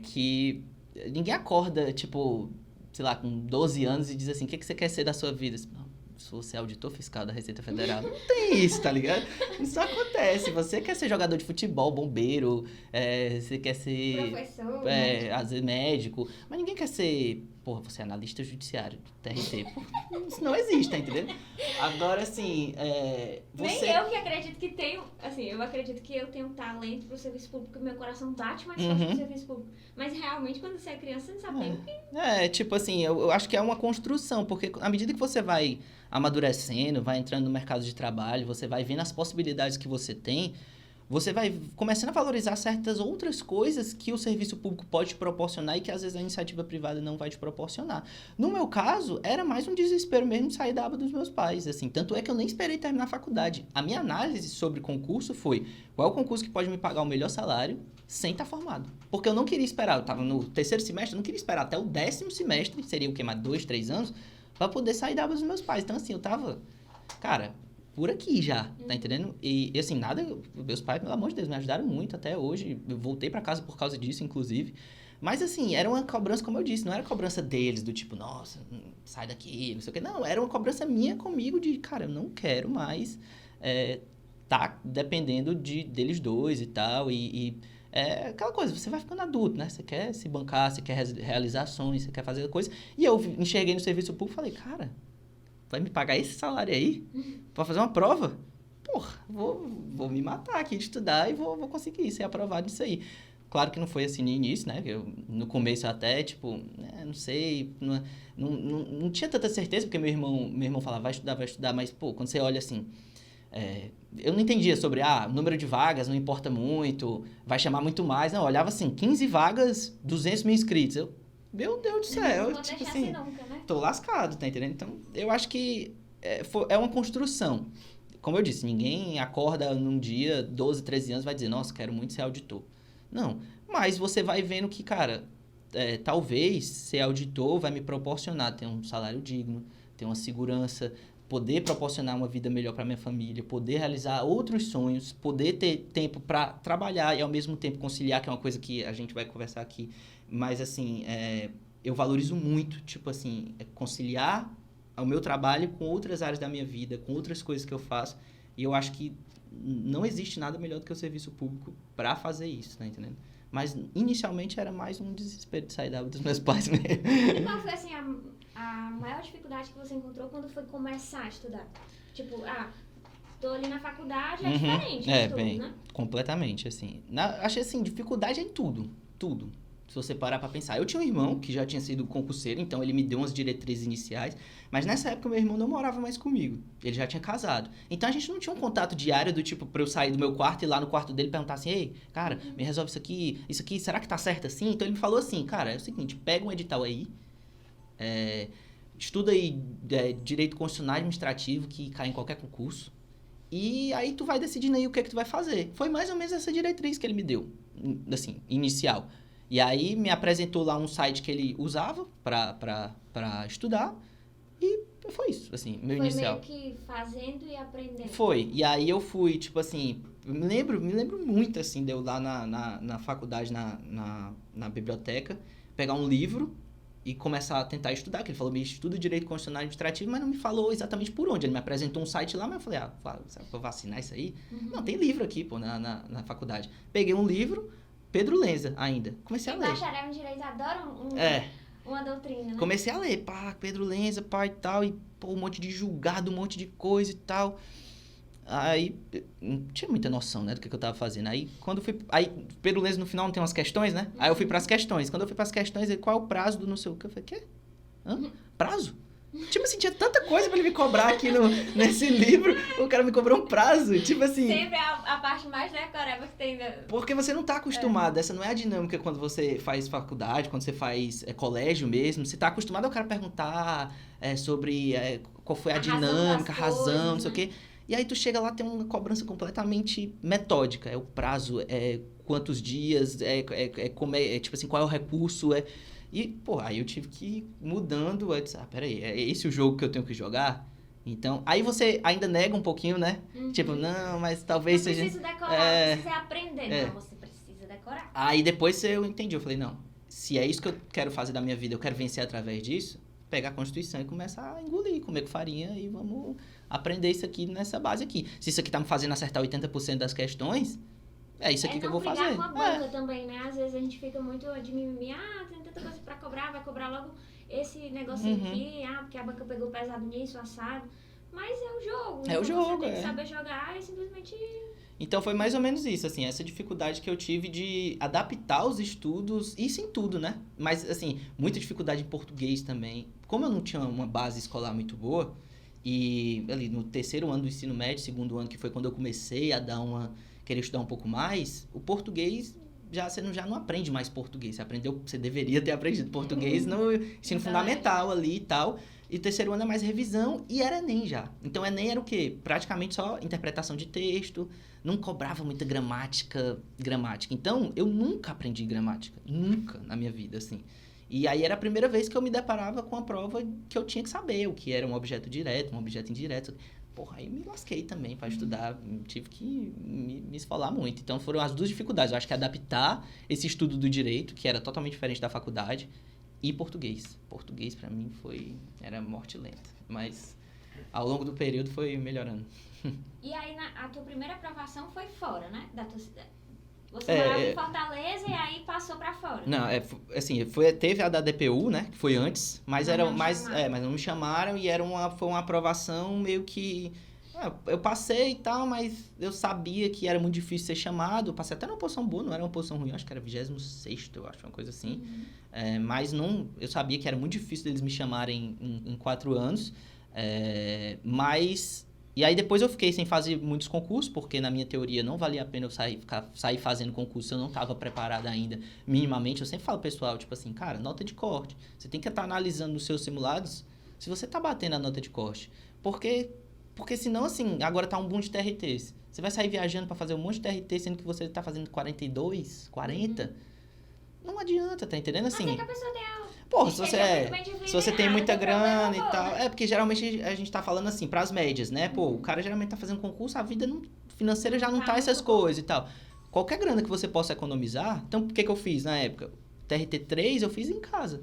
B: que ninguém acorda, tipo, sei lá, com 12 anos e diz assim, o que você quer ser da sua vida? Sou ser auditor fiscal da Receita Federal. Não tem isso, tá ligado? Isso acontece. Você quer ser jogador de futebol, bombeiro, você quer ser...
A: professor,
B: às vezes médico. Mas ninguém quer ser... Porra, você é analista judiciário do TRT. Isso não existe, tá entendendo? Agora, assim,
A: Nem eu que acredito que tenho... Assim, eu acredito que eu tenho talento pro serviço público, meu coração bate mais forte pro serviço público. Mas, realmente, quando você é criança, você não sabe nem o que...
B: tipo assim, eu acho que é uma construção, porque à medida que você vai amadurecendo, vai entrando no mercado de trabalho, você vai vendo as possibilidades que você tem, você vai começando a valorizar certas outras coisas que o serviço público pode te proporcionar e que às vezes a iniciativa privada não vai te proporcionar. No meu caso, era mais um desespero mesmo de sair da aba dos meus pais, assim, tanto é que eu nem esperei terminar a faculdade. A minha análise sobre concurso foi qual é o concurso que pode me pagar o melhor salário sem estar formado. Porque eu não queria esperar, eu estava no 3º semestre, eu não queria esperar até o 10º semestre, seria o quê, mais 2, 3 anos, para poder sair da aba dos meus pais. Então, assim, eu tava, cara, por aqui já, tá entendendo? E assim, meus pais, pelo amor de Deus, me ajudaram muito até hoje. Eu voltei para casa por causa disso, inclusive. Mas assim, era uma cobrança, como eu disse, não era cobrança deles, do tipo, nossa, sai daqui, não sei o quê. Não, era uma cobrança minha comigo de, cara, eu não quero mais tá dependendo deles dois e tal. E aquela coisa, você vai ficando adulto, né? Você quer se bancar, você quer realizar ações, você quer fazer coisa. E eu enxerguei no serviço público e falei, cara, vai me pagar esse salário aí pra fazer uma prova? Porra, vou me matar aqui de estudar e vou conseguir ser aprovado nisso aí. Claro que não foi assim no início, né? No começo até, tipo, não sei, não tinha tanta certeza, porque meu irmão falava, vai estudar, mas, pô, quando você olha assim, Eu não entendia sobre, número de vagas não importa muito, vai chamar muito mais. Não, eu olhava assim, 15 vagas, 200 mil inscritos. Meu Deus do céu,
A: não
B: tipo
A: vou
B: assim,
A: nunca, né?
B: tô lascado, tá entendendo? Então, eu acho que é uma construção. Como eu disse, ninguém acorda num dia, 12, 13 anos, vai dizer, nossa, quero muito ser auditor. Não, mas você vai vendo que, cara, talvez ser auditor vai me proporcionar ter um salário digno, ter uma segurança, poder proporcionar uma vida melhor para minha família, poder realizar outros sonhos, poder ter tempo para trabalhar e ao mesmo tempo conciliar, que é uma coisa que a gente vai conversar aqui. Mas, assim, eu valorizo muito, tipo assim, conciliar o meu trabalho com outras áreas da minha vida, com outras coisas que eu faço. E eu acho que não existe nada melhor do que o serviço público para fazer isso, tá entendendo? Mas, inicialmente, era mais um desespero de sair da água dos meus pais mesmo.
A: E qual foi, assim, a maior dificuldade que você encontrou quando foi começar a estudar? Tipo, tô ali na faculdade, é diferente o estudo, né?
B: Completamente, assim. Achei, assim, dificuldade em tudo, tudo. Se você parar pra pensar. Eu tinha um irmão que já tinha sido concurseiro, então ele me deu umas diretrizes iniciais, mas nessa época meu irmão não morava mais comigo. Ele já tinha casado. Então a gente não tinha um contato diário do tipo, pra eu sair do meu quarto e ir lá no quarto dele e perguntar assim, ei, cara, me resolve isso aqui, será que tá certo assim? Então ele me falou assim, cara, é o seguinte, pega um edital aí, estuda aí direito constitucional e administrativo, que cai em qualquer concurso, e aí tu vai decidindo aí o que é que tu vai fazer. Foi mais ou menos essa diretriz que ele me deu, assim, inicial. E aí me apresentou lá um site que ele usava pra estudar, e foi isso, assim, meu inicial.
A: Foi meio que fazendo e aprendendo.
B: Foi, e aí eu fui, tipo assim, me lembro muito, assim, de eu lá na faculdade, na biblioteca, pegar um livro e começar a tentar estudar, que ele falou, me estuda Direito Constitucional e Administrativo, mas não me falou exatamente por onde. Ele me apresentou um site lá, mas eu falei, será que eu vou assinar isso aí? Não, tem livro aqui, pô, na faculdade. Peguei um livro, Pedro Lenza ainda, comecei a ler.
A: Bacharel em Direito adoram uma doutrina, né?
B: Comecei a ler, Pedro Lenza, e tal, e um monte de julgado, um monte de coisa e tal. Aí, não tinha muita noção, né, do que eu tava fazendo. Aí, Pedro Lenza no final não tem umas questões, né? Aí eu fui pras questões. Quando eu fui pras questões, ele, qual é o prazo do não sei o que? Eu falei, quê? Prazo? Tipo assim, tinha tanta coisa pra ele me cobrar aqui nesse livro, o cara me cobrou um prazo, tipo assim...
A: Sempre a parte mais decoreba que tem...
B: Porque você não tá acostumado, essa não é a dinâmica quando você faz faculdade, quando você faz colégio mesmo, você tá acostumado ao cara perguntar sobre qual foi a dinâmica, a razão, não sei o quê. E aí tu chega lá, tem uma cobrança completamente metódica, é o prazo, quantos dias, tipo assim, qual é o recurso, E, pô, aí eu tive que ir mudando, eu disse, peraí, é esse o jogo que eu tenho que jogar? Então, aí você ainda nega um pouquinho, né? Tipo, não, mas talvez seja...
A: Não precisa decorar, precisa aprender. Não, você precisa decorar.
B: Aí depois eu entendi, eu falei, não, se é isso que eu quero fazer da minha vida, eu quero vencer através disso, pegar a Constituição e começar a engolir, comer com farinha e vamos aprender isso aqui nessa base aqui. Se isso aqui tá me fazendo acertar 80% das questões, é isso aqui que eu vou fazer.
A: É não brigar com a banca também, né? Às vezes a gente fica muito de mimimi, tem tanta coisa pra cobrar, vai cobrar logo esse negocinho aqui, porque a banca pegou pesado nisso, assado. Mas é o jogo.
B: É o jogo,
A: você tem que saber jogar e simplesmente...
B: Então foi mais ou menos isso, assim, essa dificuldade que eu tive de adaptar os estudos, isso em tudo, né? Mas, assim, muita dificuldade em português também. Como eu não tinha uma base escolar muito boa, e ali no terceiro ano do ensino médio, segundo ano, que foi quando eu comecei a querer estudar um pouco mais, o português, você já não aprende mais português. Você deveria ter aprendido português no ensino fundamental ali e tal. E o terceiro ano é mais revisão e era Enem já. Então, Enem era o quê? Praticamente só interpretação de texto, não cobrava muita gramática. Então, eu nunca aprendi gramática, nunca na minha vida, assim. E aí era a primeira vez que eu me deparava com a prova que eu tinha que saber o que era um objeto direto, um objeto indireto. Porra, aí me lasquei também para estudar, tive que me esfolar muito. Então, foram as duas dificuldades. Eu acho que adaptar esse estudo do direito, que era totalmente diferente da faculdade, e português. Português, para mim, era morte lenta. Mas, ao longo do período, foi melhorando.
A: E aí, a tua primeira aprovação foi fora, né? Da tua cidade. Você morava em Fortaleza e aí passou pra fora.
B: Não, assim, teve a da DPU, né? Que foi antes, mas mas não me chamaram e foi uma aprovação meio que... eu passei e tal, mas eu sabia que era muito difícil ser chamado. Eu passei até numa posição boa, não era uma posição ruim, acho que era 26º, eu acho, uma coisa assim. Mas eu sabia que era muito difícil deles me chamarem em 4 anos. Mas E aí depois eu fiquei sem fazer muitos concursos, porque na minha teoria não valia a pena eu sair fazendo concurso se eu não estava preparado ainda minimamente. Eu sempre falo pro pessoal, tipo assim, cara, nota de corte. Você tem que estar analisando nos seus simulados se você tá batendo a nota de corte. Porque senão, assim, agora tá um boom de TRTs. Você vai sair viajando para fazer um monte de TRT, sendo que você tá fazendo 42, 40. Não adianta, tá entendendo? Assim,
A: Mas é que a pessoa tem a...
B: porra, se você tem muita
A: tem
B: grana
A: problema,
B: e tal.
A: né?
B: É, porque geralmente a gente tá falando assim, pras médias, né? Pô, o cara geralmente tá fazendo concurso, a vida financeira já não tá essas coisas e tal. Qualquer grana que você possa economizar. Então, o que eu fiz na época? TRT3 eu fiz em casa.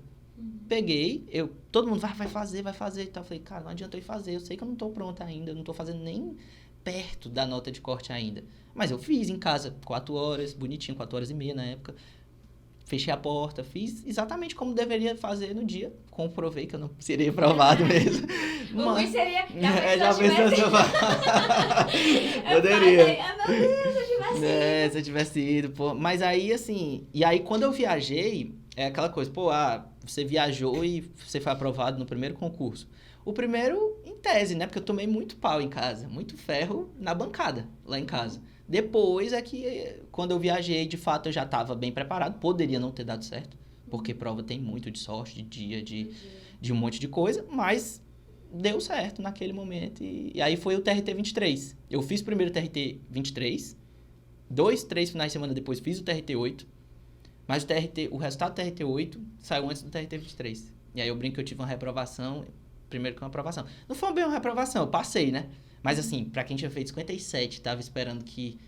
B: Peguei, todo mundo vai fazer e tal. Eu falei, cara, não adianta eu ir fazer. Eu sei que eu não tô pronta ainda, eu não tô fazendo nem perto da nota de corte ainda. Mas eu fiz em casa, 4 horas, bonitinho, 4 horas e meia na época. Fechei a porta, fiz exatamente como deveria fazer no dia. Comprovei que eu não seria aprovado mesmo.
A: O ruim seria...
B: Já pensou se eu poderia.
A: Meu Deus, se eu tivesse ido.
B: Se eu tivesse ido, pô. Mas aí, assim... E aí, quando eu viajei, é aquela coisa, pô, você viajou e você foi aprovado no primeiro concurso. O primeiro, em tese, né? Porque eu tomei muito pau em casa. Muito ferro na bancada, lá em casa. Depois é que, quando eu viajei, de fato, eu já estava bem preparado. Poderia não ter dado certo, porque prova tem muito de sorte, de dia, de um monte de coisa. Mas deu certo naquele momento. E aí foi o TRT 23. Eu fiz primeiro o TRT 23. 3 finais de semana depois fiz o TRT 8. Mas o resultado do TRT 8 saiu antes do TRT 23. E aí eu brinco que eu tive uma reprovação, primeiro que uma aprovação. Não foi bem uma reprovação, eu passei, né? Mas assim, pra quem tinha feito 57, tava esperando que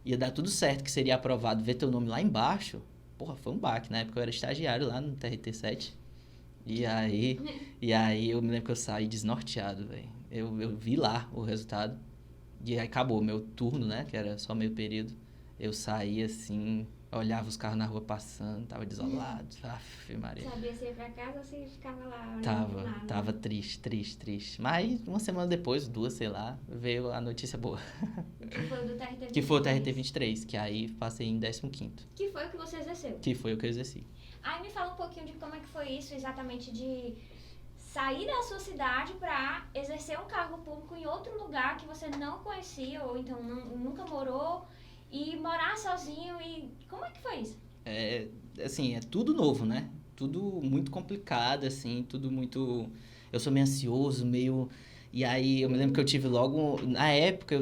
B: ia dar tudo certo, que seria aprovado, ver teu nome lá embaixo, porra, foi um baque. Na época eu era estagiário lá no TRT 7. E aí eu me lembro que eu saí desnorteado, velho. Eu vi lá o resultado. E aí acabou meu turno, né? Que era só meio período. Eu saí assim, olhava os carros na rua passando, tava desolado. Aff, Maria.
A: Sabia se ia pra casa ou se ficava lá olhando
B: Tava triste. Mas uma semana depois, 2, sei lá, veio a notícia boa.
A: Que foi o do TRT 23.
B: Que foi o TRT 23, que aí passei em 15º.
A: Que foi o que você exerceu.
B: Que foi o que eu exerci.
A: Aí me fala um pouquinho de como é que foi isso exatamente, de sair da sua cidade pra exercer um cargo público em outro lugar que você não conhecia ou então nunca morou e morar sozinho. E como é que foi isso?
B: Assim, é tudo novo, né? Tudo muito complicado, assim, tudo muito... Eu sou meio ansioso, meio... E aí, eu me lembro que eu tive logo... Na época,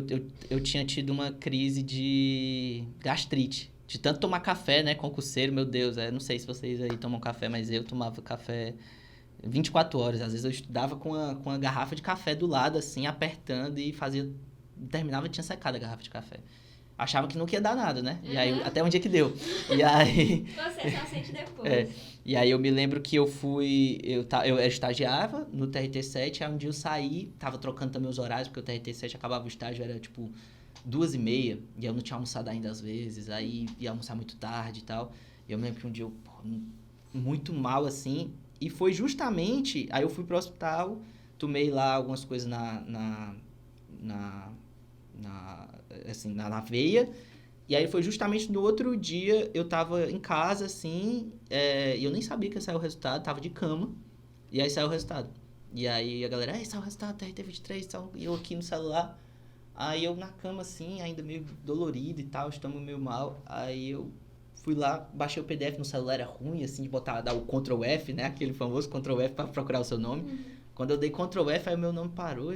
B: eu tinha tido uma crise de gastrite. De tanto tomar café, né? Concurseiro, meu Deus. Não sei se vocês aí tomam café, mas eu tomava café 24 horas. Às vezes eu estudava com a garrafa de café do lado, assim, apertando e fazia... Terminava e tinha secado a garrafa de café. Achava que não ia dar nada, né? E aí, até um dia que deu. E aí...
A: Você só sente depois.
B: E aí eu me lembro que eu estagiava no TRT7, aí um dia eu saí, tava trocando também os horários, porque o TRT7 acabava o estágio, era tipo 2h30, e eu não tinha almoçado ainda às vezes, aí ia almoçar muito tarde e tal. E eu me lembro que um dia eu, muito mal assim, e foi justamente, aí eu fui pro hospital, tomei lá algumas coisas na veia. E aí foi justamente no outro dia, eu tava em casa, assim, e eu nem sabia que ia sair o resultado, tava de cama, e aí saiu o resultado. E aí a galera, saiu o resultado, TRT 23, e eu aqui no celular, aí eu na cama, assim, ainda meio dolorido e tal, estômago meio mal, aí eu fui lá, baixei o PDF no celular, era ruim, assim, de dar o Ctrl F, né, aquele famoso Ctrl F pra procurar o seu nome. Quando eu dei Ctrl F, aí o meu nome parou,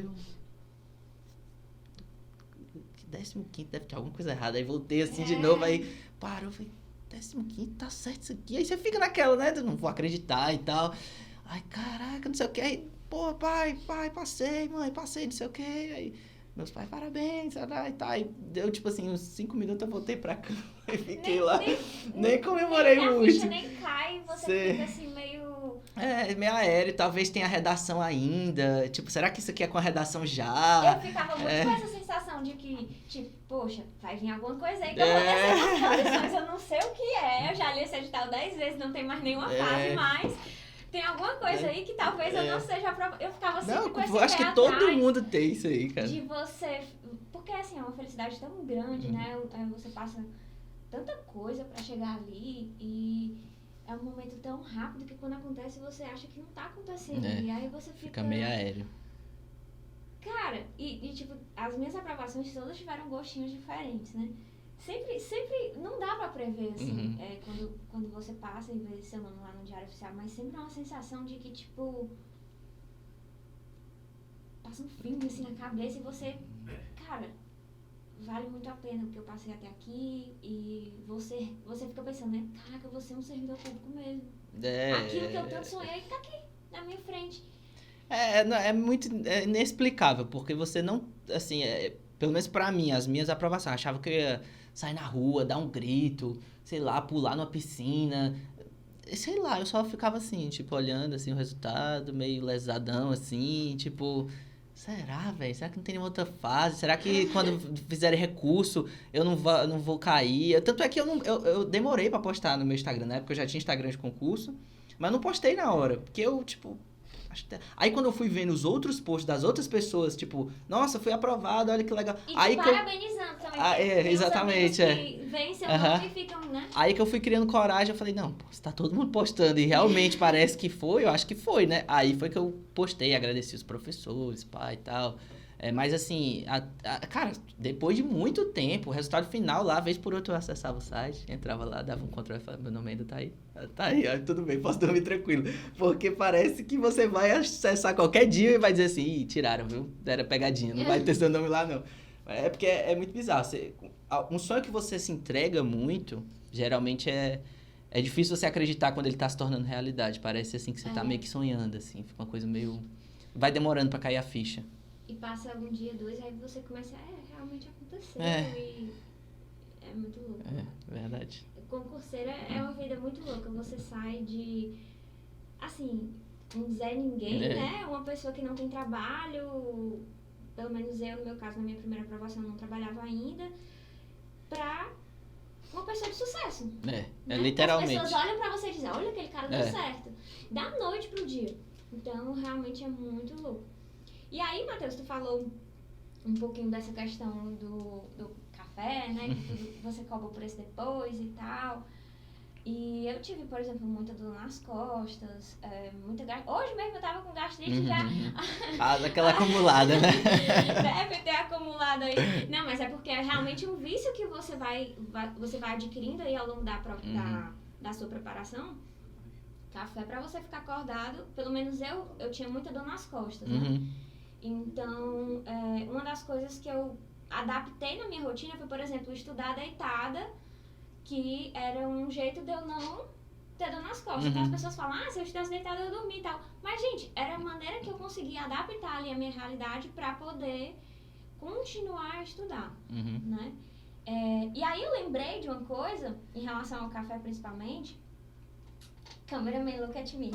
B: 15º, deve ter alguma coisa errada. Aí voltei assim de novo, aí parou, falei, 15º, tá certo isso aqui. Aí você fica naquela, né? Eu não vou acreditar e tal. Ai, caraca, não sei o que. Aí, pô, pai, passei, mãe, passei, não sei o que. Aí, meus pais, parabéns, e tal. Aí deu, tipo assim, uns 5 minutos, eu voltei pra cama e fiquei lá. Nem comemorei muito.
A: A ficha nem cai, você fica assim, meio
B: aéreo, talvez tenha redação ainda. Tipo, será que isso aqui é com a redação já?
A: Eu ficava muito com essa sensação de que, tipo, poxa, vai vir alguma coisa aí que eu vou descer nas condições, eu não sei o que é. Eu já li esse edital 10 vezes, não tem mais nenhuma fase, mas tem alguma coisa aí que talvez eu não seja aprovada. Eu ficava sempre com esse
B: acho que todo mundo tem isso aí, cara.
A: De você... Porque, assim, é uma felicidade tão grande, né? Você passa tanta coisa pra chegar ali e... É um momento tão rápido que quando acontece você acha que não tá acontecendo. E aí você fica
B: meio aéreo.
A: Cara, tipo, as minhas aprovações todas tiveram gostinhos diferentes, né? Sempre, não dá pra prever, assim, quando você passa e vê seu nome lá no Diário Oficial, mas sempre é uma sensação de que, tipo, passa um filme, assim, na cabeça e você, cara, vale muito a pena o que eu passei até aqui e você fica pensando, né? Caraca, eu vou ser um servidor público mesmo. Aquilo que eu tanto sonhei tá aqui, na minha frente.
B: É muito inexplicável, porque você não, assim, pelo menos pra mim, as minhas aprovações, eu achava que eu ia sair na rua, dar um grito, sei lá, pular numa piscina, sei lá, eu só ficava assim, tipo, olhando, assim, o resultado, meio lesadão, assim, tipo, será, velho? Será que não tem nenhuma outra fase? Será que quando fizerem recurso eu não vou cair? Tanto é que eu demorei pra postar no meu Instagram, né? Porque eu já tinha Instagram de concurso, mas não postei na hora, porque eu, tipo... Aí quando eu fui vendo os outros posts das outras pessoas, tipo, nossa, fui aprovado, olha que legal.
A: E
B: aí
A: parabenizando também.
B: Exatamente.
A: Que vêm seu nome e ficam, né?
B: Aí que eu fui criando coragem, eu falei, não, pô, se tá todo mundo postando e realmente parece que foi, eu acho que foi, né? Aí foi que eu postei, agradeci os professores, pai e tal. Mas assim, cara, depois de muito tempo, o resultado final lá, vez por outra eu acessava o site, entrava lá, dava um Ctrl e falava, meu nome ainda tá aí. Tá aí, tudo bem, posso dormir tranquilo. Porque parece que você vai acessar qualquer dia e vai dizer assim, ih, tiraram, viu? Era pegadinha, não vai ter seu nome lá não. É porque é muito bizarro. Um sonho que você se entrega muito, geralmente é difícil você acreditar quando ele tá se tornando realidade. Parece assim que você tá meio que sonhando, assim, fica uma coisa meio... Vai demorando pra cair a ficha.
A: E passa um dia, dois, aí você começa, realmente aconteceu e é muito louco.
B: Verdade.
A: Concurseira é uma vida muito louca, você sai de, assim, um Zé Ninguém, né? Uma pessoa que não tem trabalho, pelo menos eu, no meu caso, na minha primeira aprovação, não trabalhava ainda, pra uma pessoa de sucesso. Né?
B: Literalmente.
A: As pessoas olham pra você e dizem, olha, aquele cara deu certo. Da noite pro dia. Então, realmente é muito louco. E aí, Matheus, tu falou um pouquinho dessa questão do café, né? Que você cobra o preço depois e tal. E eu tive, por exemplo, muita dor nas costas, muita gastrite. Hoje mesmo eu tava com gastrite já.
B: Aquela acumulada, né?
A: Deve ter acumulado aí. Não, mas é porque é realmente um vício que você vai adquirindo aí ao longo da sua preparação. Café pra você ficar acordado, pelo menos eu tinha muita dor nas costas, né? Então, uma das coisas que eu adaptei na minha rotina foi, por exemplo, estudar deitada, que era um jeito de eu não ter dor nas costas. Então as pessoas falam, se eu estudasse deitada eu dormia e tal. Mas, gente, era a maneira que eu conseguia adaptar ali a minha realidade pra poder continuar a estudar, né? E aí eu lembrei de uma coisa, em relação ao café principalmente. Cameraman, look at me.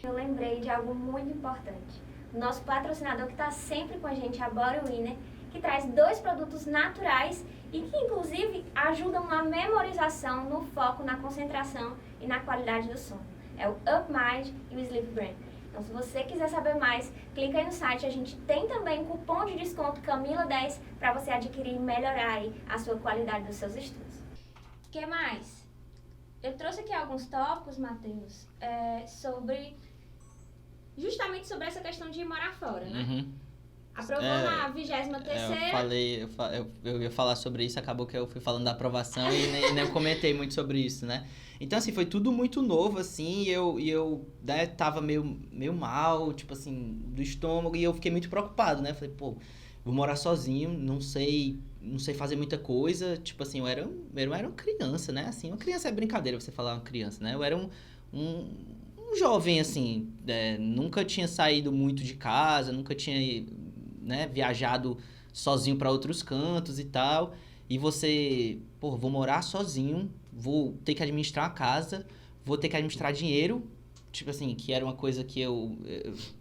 A: Eu lembrei de algo muito importante. Nosso patrocinador que está sempre com a gente, a Body Winner, que traz 2 produtos naturais e que, inclusive, ajudam na memorização, no foco, na concentração e na qualidade do sono. É o UpMind e o Sleep Brain. Então, se você quiser saber mais, clica aí no site. A gente tem também cupom de desconto Camila10 para você adquirir e melhorar aí a sua qualidade dos seus estudos. O que mais? Eu trouxe aqui alguns tópicos, Matheus, justamente sobre essa questão de morar fora, né? Aprovou na 23ª.
B: Eu ia falar sobre isso, acabou que eu fui falando da aprovação e nem comentei muito sobre isso, né? Então, assim, foi tudo muito novo, assim, e eu né, tava meio mal, tipo assim, do estômago, e eu fiquei muito preocupado, né? Falei, pô, vou morar sozinho, não sei fazer muita coisa, tipo assim, eu era uma criança, né? Assim, uma criança é brincadeira você falar uma criança, né? Eu era um jovem, assim, nunca tinha saído muito de casa, nunca tinha, né, viajado sozinho para outros cantos e tal, e você, pô, vou morar sozinho, vou ter que administrar a casa, vou ter que administrar dinheiro, tipo assim, que era uma coisa que eu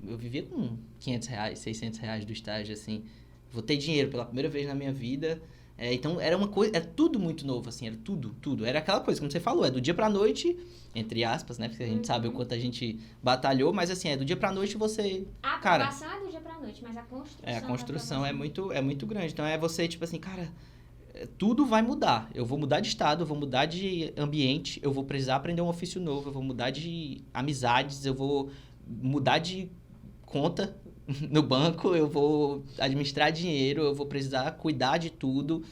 B: vivia com R$500, R$600 do estágio, assim, vou ter dinheiro pela primeira vez na minha vida. Então, era uma coisa... Era tudo muito novo, assim. Era tudo. Era aquela coisa, como você falou. É do dia pra noite, entre aspas, né? Porque a gente sabe o quanto a gente batalhou. Mas, assim, é do dia pra noite você...
A: A aprovação é do dia pra noite, mas a construção...
B: A construção é muito grande. Então, é você, tipo assim, cara... Tudo vai mudar. Eu vou mudar de estado, eu vou mudar de ambiente. Eu vou precisar aprender um ofício novo. Eu vou mudar de amizades. Eu vou mudar de conta... no banco, eu vou administrar dinheiro, eu vou precisar cuidar de tudo.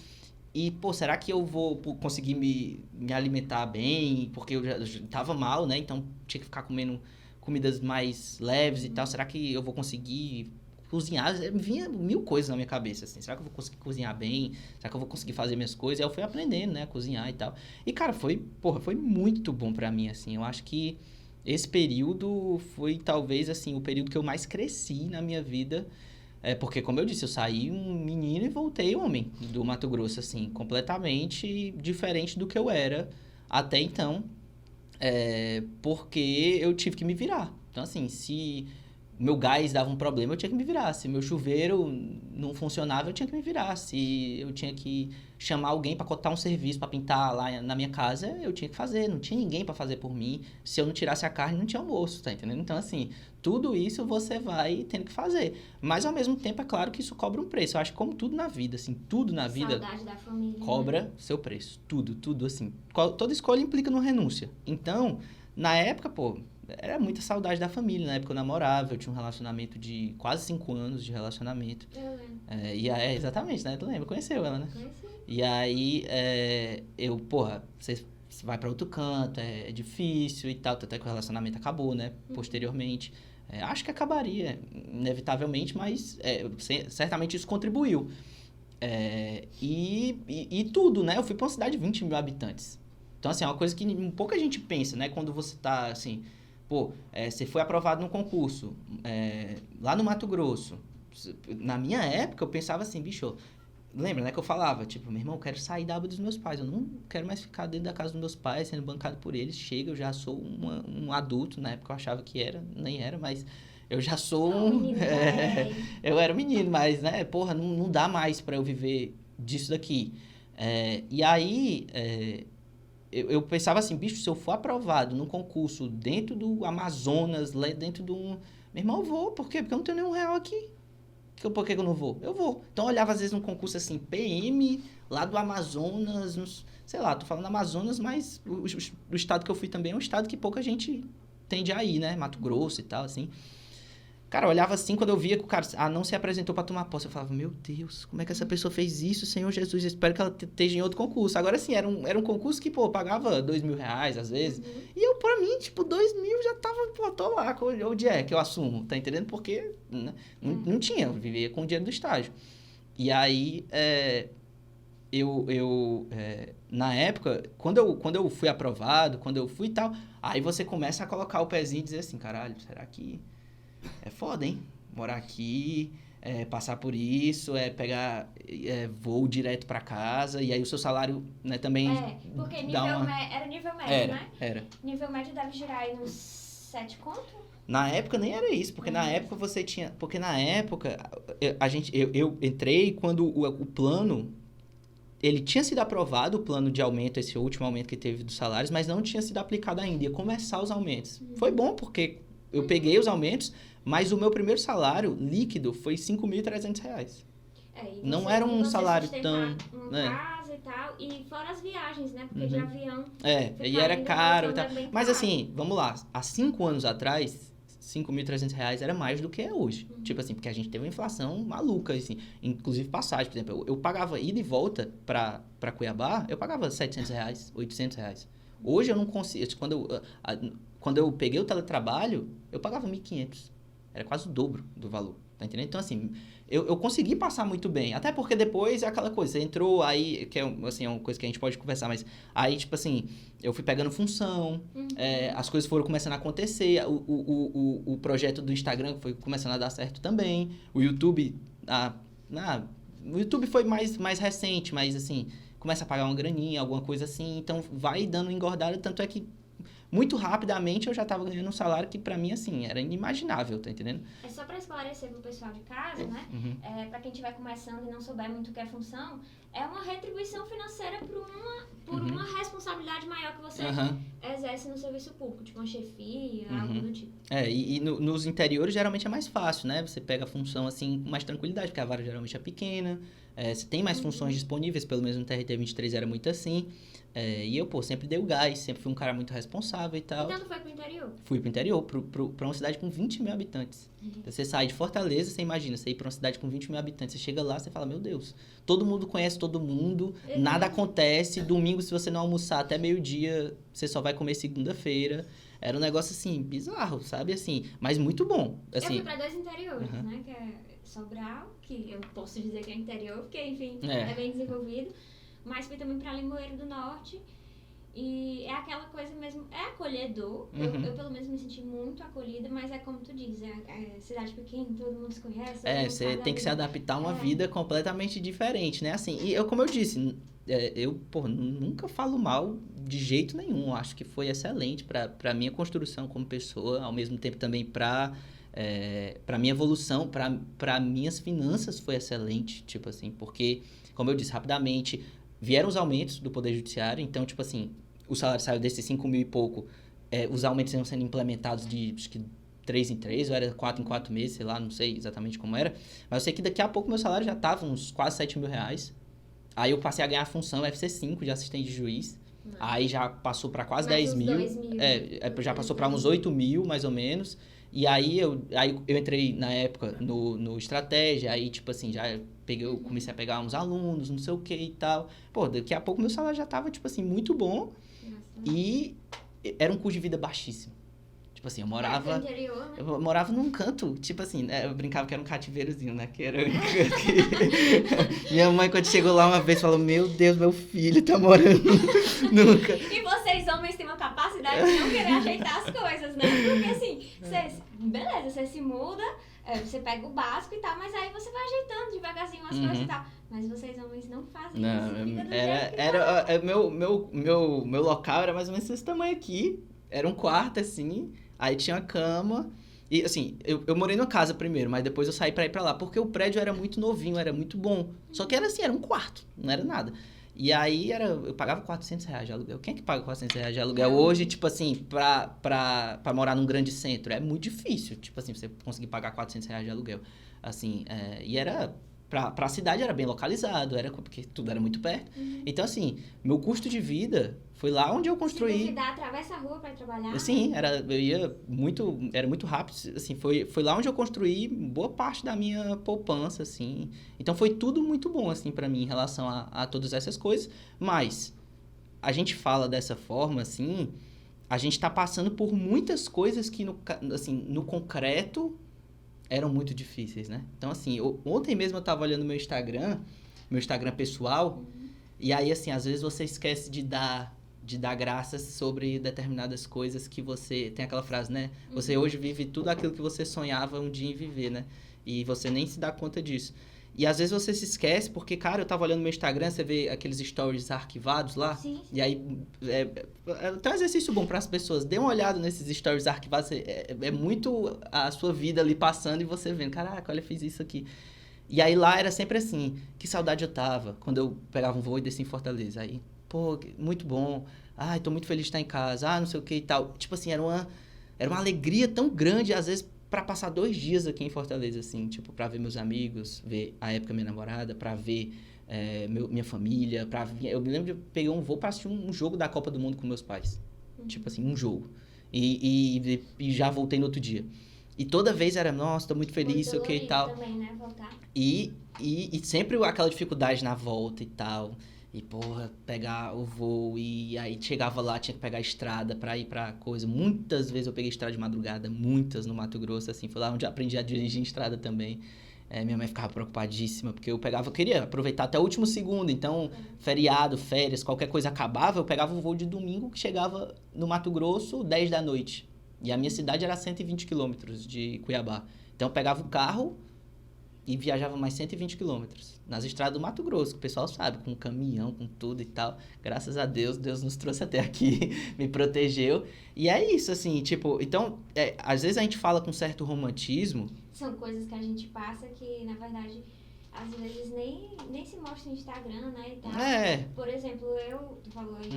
B: E, pô, será que eu vou conseguir me alimentar bem? Porque eu já tava mal, né? Então, tinha que ficar comendo comidas mais leves e tal. Será que eu vou conseguir cozinhar? Vinha mil coisas na minha cabeça, assim. Será que eu vou conseguir cozinhar bem? Será que eu vou conseguir fazer minhas coisas? E aí eu fui aprendendo, né? A cozinhar e tal. E, cara, foi muito bom pra mim, assim. Eu acho que esse período foi, talvez, assim, o período que eu mais cresci na minha vida. Porque, como eu disse, eu saí um menino e voltei homem do Mato Grosso, assim, completamente diferente do que eu era até então, porque eu tive que me virar. Então, assim, se meu gás dava um problema, eu tinha que me virar. Se meu chuveiro não funcionava, eu tinha que me virar. Se eu tinha que chamar alguém para cotar um serviço, para pintar lá na minha casa, eu tinha que fazer. Não tinha ninguém para fazer por mim. Se eu não tirasse a carne, não tinha almoço, tá entendendo? Então, assim, tudo isso você vai tendo que fazer. Mas, ao mesmo tempo, é claro que isso cobra um preço. Eu acho que como tudo na vida, assim, tudo na vida
A: Saudade da família,
B: cobra
A: né?
B: seu preço. Tudo, assim. Toda escolha implica numa renúncia. Então, na época, pô, era muita saudade da família. Na época eu namorava, eu tinha um relacionamento de quase 5 anos de relacionamento.
A: Eu lembro.
B: Exatamente, né? Tu lembra? Conheceu ela, né?
A: Conheci.
B: E aí, porra, você vai pra outro canto, é difícil e tal. Até que o relacionamento acabou, né? Posteriormente. Acho que acabaria, inevitavelmente, mas certamente isso contribuiu. E tudo, né? Eu fui pra uma cidade de 20 mil habitantes. Então, assim, é uma coisa que pouca gente pensa, né? Quando você tá, assim... Pô, você foi aprovado num concurso lá no Mato Grosso. Na minha época, eu pensava assim, bicho... Lembra, né? Que eu falava, tipo, meu irmão, eu quero sair da aba dos meus pais. Eu não quero mais ficar dentro da casa dos meus pais, sendo bancado por eles. Chega, eu já sou um adulto. Na época eu achava que era, nem era, mas... Eu já sou
A: Menino,
B: eu era um menino, mas, né? Porra, não dá mais pra eu viver disso daqui. E aí... Eu pensava assim, bicho, se eu for aprovado num concurso dentro do Amazonas, lá dentro do... Meu irmão, eu vou. Por quê? Porque eu não tenho nenhum real aqui. Por que eu não vou? Eu vou. Então, eu olhava às vezes num concurso assim, PM, lá do Amazonas, sei lá, tô falando Amazonas, mas o estado que eu fui também é um estado que pouca gente tende a ir, né? Mato Grosso e tal, assim. Cara, eu olhava assim, quando eu via que o cara não se apresentou para tomar posse, eu falava, meu Deus, como é que essa pessoa fez isso, Senhor Jesus? Eu espero que ela esteja em outro concurso. Agora, sim, era um concurso que, pô, pagava R$ 2.000, às vezes. E eu, pra mim, tipo, 2.000 já tava, pô, tô lá, onde é que eu assumo, tá entendendo? Porque né, não tinha, eu vivia com o dinheiro do estágio. E aí, na época, quando eu fui aprovado, quando eu fui e tal, aí você começa a colocar o pezinho e dizer assim, caralho, será que... É foda, hein? Morar aqui, passar por isso, pegar voo direto pra casa, e aí o seu salário, né, também
A: porque era nível médio, né?
B: Era.
A: Nível médio deve girar aí uns 7 conto?
B: Na época nem era isso, porque na época você tinha... Porque na época, eu entrei quando o plano... Ele tinha sido aprovado, o plano de aumento, esse último aumento que teve dos salários, mas não tinha sido aplicado ainda, ia começar os aumentos. Foi bom, porque eu peguei os aumentos, mas o meu primeiro salário líquido foi R$ 5.300. Não era um salário tão...
A: casa e tal, e fora as viagens, né? Porque de avião...
B: e era caro e tal. Mas assim, vamos lá, há 5 anos atrás, R$ 5.300 era mais do que é hoje. Tipo assim, porque a gente teve uma inflação maluca, assim. Inclusive passagem, por exemplo. Eu pagava ida e volta pra Cuiabá, eu pagava R$ 700, R$ 800. Hoje eu não consigo... Quando eu peguei o teletrabalho, eu pagava 1.500. Era quase o dobro do valor, tá entendendo? Então, assim, eu consegui passar muito bem. Até porque depois é aquela coisa, você entrou aí, que assim, é uma coisa que a gente pode conversar, mas aí, tipo assim, eu fui pegando função, as coisas foram começando a acontecer, o projeto do Instagram foi começando a dar certo também, o YouTube, o YouTube foi mais recente, mas assim, começa a pagar uma graninha, alguma coisa assim, então vai dando engordada, tanto é que muito rapidamente eu já estava ganhando um salário que pra mim, assim, era inimaginável, tá entendendo?
A: É só pra esclarecer pro pessoal de casa, né? Pra quem estiver começando e não souber muito o que é função, é uma retribuição financeira por uma responsabilidade maior que você exerce no serviço público, tipo uma chefia, algo do tipo. Nos
B: interiores geralmente é mais fácil, né? Você pega a função assim com mais tranquilidade, porque a vara geralmente é pequena, você tem mais funções disponíveis, pelo menos no TRT-23 era muito assim. E eu, sempre dei o gás, sempre fui um cara muito responsável e tal.
A: Então, tu foi pro interior?
B: Fui pro interior, pra uma cidade com 20 mil habitantes. Então, você sai de Fortaleza, você imagina, você ir pra uma cidade com 20 mil habitantes, você chega lá, você fala, meu Deus, todo mundo conhece todo mundo, nada acontece, domingo, se você não almoçar até meio-dia, você só vai comer segunda-feira. Era um negócio, assim, bizarro, sabe, assim, mas muito bom. Assim,
A: eu fui pra 2 interiores, né, que é Sobral, que eu posso dizer que é interior, porque, enfim, é bem desenvolvido, mas fui também pra Limoeiro do Norte, e é aquela coisa mesmo, é acolhedor, eu pelo menos me senti muito acolhida, mas é como tu diz, é cidade pequena, todo mundo se conhece.
B: Você tem que se adaptar a uma vida completamente diferente, né, assim, e como eu disse, eu nunca falo mal de jeito nenhum, acho que foi excelente pra minha construção como pessoa, ao mesmo tempo também pra minha evolução, pra minhas finanças foi excelente, tipo assim, porque, como eu disse rapidamente, vieram os aumentos do Poder Judiciário, então, tipo assim, o salário saiu desses 5 mil e pouco, os aumentos iam sendo implementados de, acho que, 3 em 3, ou era 4 em 4 meses, sei lá, não sei exatamente como era, mas eu sei que daqui a pouco meu salário já tava uns quase 7 mil reais, aí eu passei a ganhar a função FC5 de assistente de juiz, aí já passou para quase 10 mil, já passou para uns 8 mil, mais ou menos, e aí eu entrei na época no Estratégia, aí tipo assim, eu comecei a pegar uns alunos, não sei o que e tal. Daqui a pouco meu salário já tava, tipo assim, muito bom. E era um custo de vida baixíssimo. Tipo assim, eu morava...
A: interior, né?
B: Eu morava num canto, tipo assim, eu brincava que era um cativeirozinho, né? Que era um canto que... Minha mãe, quando chegou lá uma vez, falou, meu Deus, meu filho tá morando nunca.
A: E vocês, homens, têm uma capacidade de não querer ajeitar as coisas, né? Porque assim, você se muda, você pega o básico e tal, mas aí você vai ajeitando devagarzinho as coisas e tal. Mas vocês, homens, não fazem isso.
B: Meu local era mais ou menos esse tamanho aqui. Era um quarto, assim, aí tinha a cama. E, assim, eu morei numa casa primeiro, mas depois eu saí pra ir pra lá, porque o prédio era muito novinho, era muito bom. Só que era assim, era um quarto, não era nada. E aí, eu pagava R$400 de aluguel. Quem é que paga R$400 de aluguel hoje, tipo assim, pra morar num grande centro? É muito difícil, tipo assim, você conseguir pagar R$400 de aluguel. Assim, e era... Pra cidade era bem localizado, porque tudo era muito perto. Então, assim, meu custo de vida foi lá onde eu construí...
A: Se duvidar, atravessa a rua pra ir trabalhar?
B: Sim, era muito rápido, assim, foi lá onde eu construí boa parte da minha poupança, assim. Então, foi tudo muito bom, assim, pra mim, em relação a todas essas coisas. Mas, a gente fala dessa forma, assim, a gente tá passando por muitas coisas que, no concreto... eram muito difíceis, né? Então, assim, ontem mesmo eu tava olhando meu Instagram pessoal, e aí, assim, às vezes você esquece de dar graças sobre determinadas coisas que você... Tem aquela frase, né? Você hoje vive tudo aquilo que você sonhava um dia em viver, né? E você nem se dá conta disso. E às vezes você se esquece, porque, cara, eu tava olhando meu Instagram, você vê aqueles stories arquivados lá.
A: Sim.
B: E aí, tem um exercício bom para as pessoas. Dê uma olhada nesses stories arquivados. É muito a sua vida ali passando e você vendo, caraca, olha, eu fiz isso aqui. E aí lá era sempre assim, que saudade eu tava, quando eu pegava um voo e descia em Fortaleza. Aí, muito bom. Ai, tô muito feliz de estar em casa. Não sei o que e tal. Tipo assim, era uma alegria tão grande, às vezes, pra passar 2 dias aqui em Fortaleza, assim, tipo, pra ver meus amigos, ver a época minha namorada, pra ver minha família, eu me lembro de pegar um voo pra assistir um jogo da Copa do Mundo com meus pais. Tipo assim, um jogo. E já voltei no outro dia. E toda vez era, nossa, tô muito feliz, sei o que e tal.
A: Também, né, voltar.
B: E sempre aquela dificuldade na volta e tal. E, pegar o voo, e aí chegava lá, tinha que pegar a estrada pra ir pra coisa. Muitas vezes eu peguei estrada de madrugada, muitas no Mato Grosso, assim. Foi lá onde eu aprendi a dirigir em estrada também. Minha mãe ficava preocupadíssima, porque eu queria aproveitar até o último segundo. Então, feriado, férias, qualquer coisa acabava, eu pegava um voo de domingo que chegava no Mato Grosso 10 da noite. E a minha cidade era 120 quilômetros de Cuiabá. Então, eu pegava o carro e viajava mais 120 quilômetros nas estradas do Mato Grosso, que o pessoal sabe, com caminhão, com tudo e tal. Graças a Deus, Deus nos trouxe até aqui, me protegeu. E é isso, assim, tipo... Então, às vezes a gente fala com certo romantismo...
A: São coisas que a gente passa que, na verdade, às vezes nem se mostra no Instagram, né, e tal. Por exemplo, tu falou aí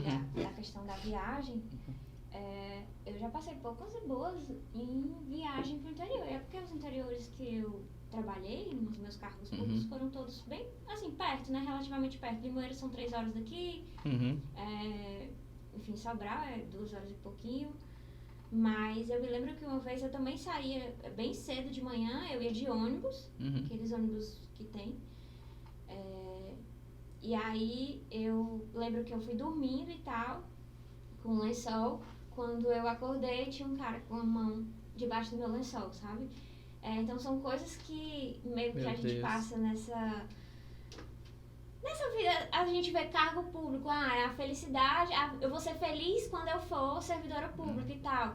A: da questão da viagem. Eu já passei poucas e boas em viagem pro interior. É porque os interiores que eu trabalhei, nos meus cargos públicos, foram todos bem, assim, perto, né? Relativamente perto. Limoeiro são 3 horas daqui, enfim, Sobral é 2 horas e pouquinho. Mas eu me lembro que uma vez eu também saía bem cedo de manhã, eu ia de ônibus, aqueles ônibus que tem. E aí eu lembro que eu fui dormindo e tal, com um lençol. Quando eu acordei, tinha um cara com a mão debaixo do meu lençol, sabe? Então são coisas que meio que a gente passa nessa vida. A gente vê cargo público, é a felicidade, eu vou ser feliz quando eu for servidora pública e tal.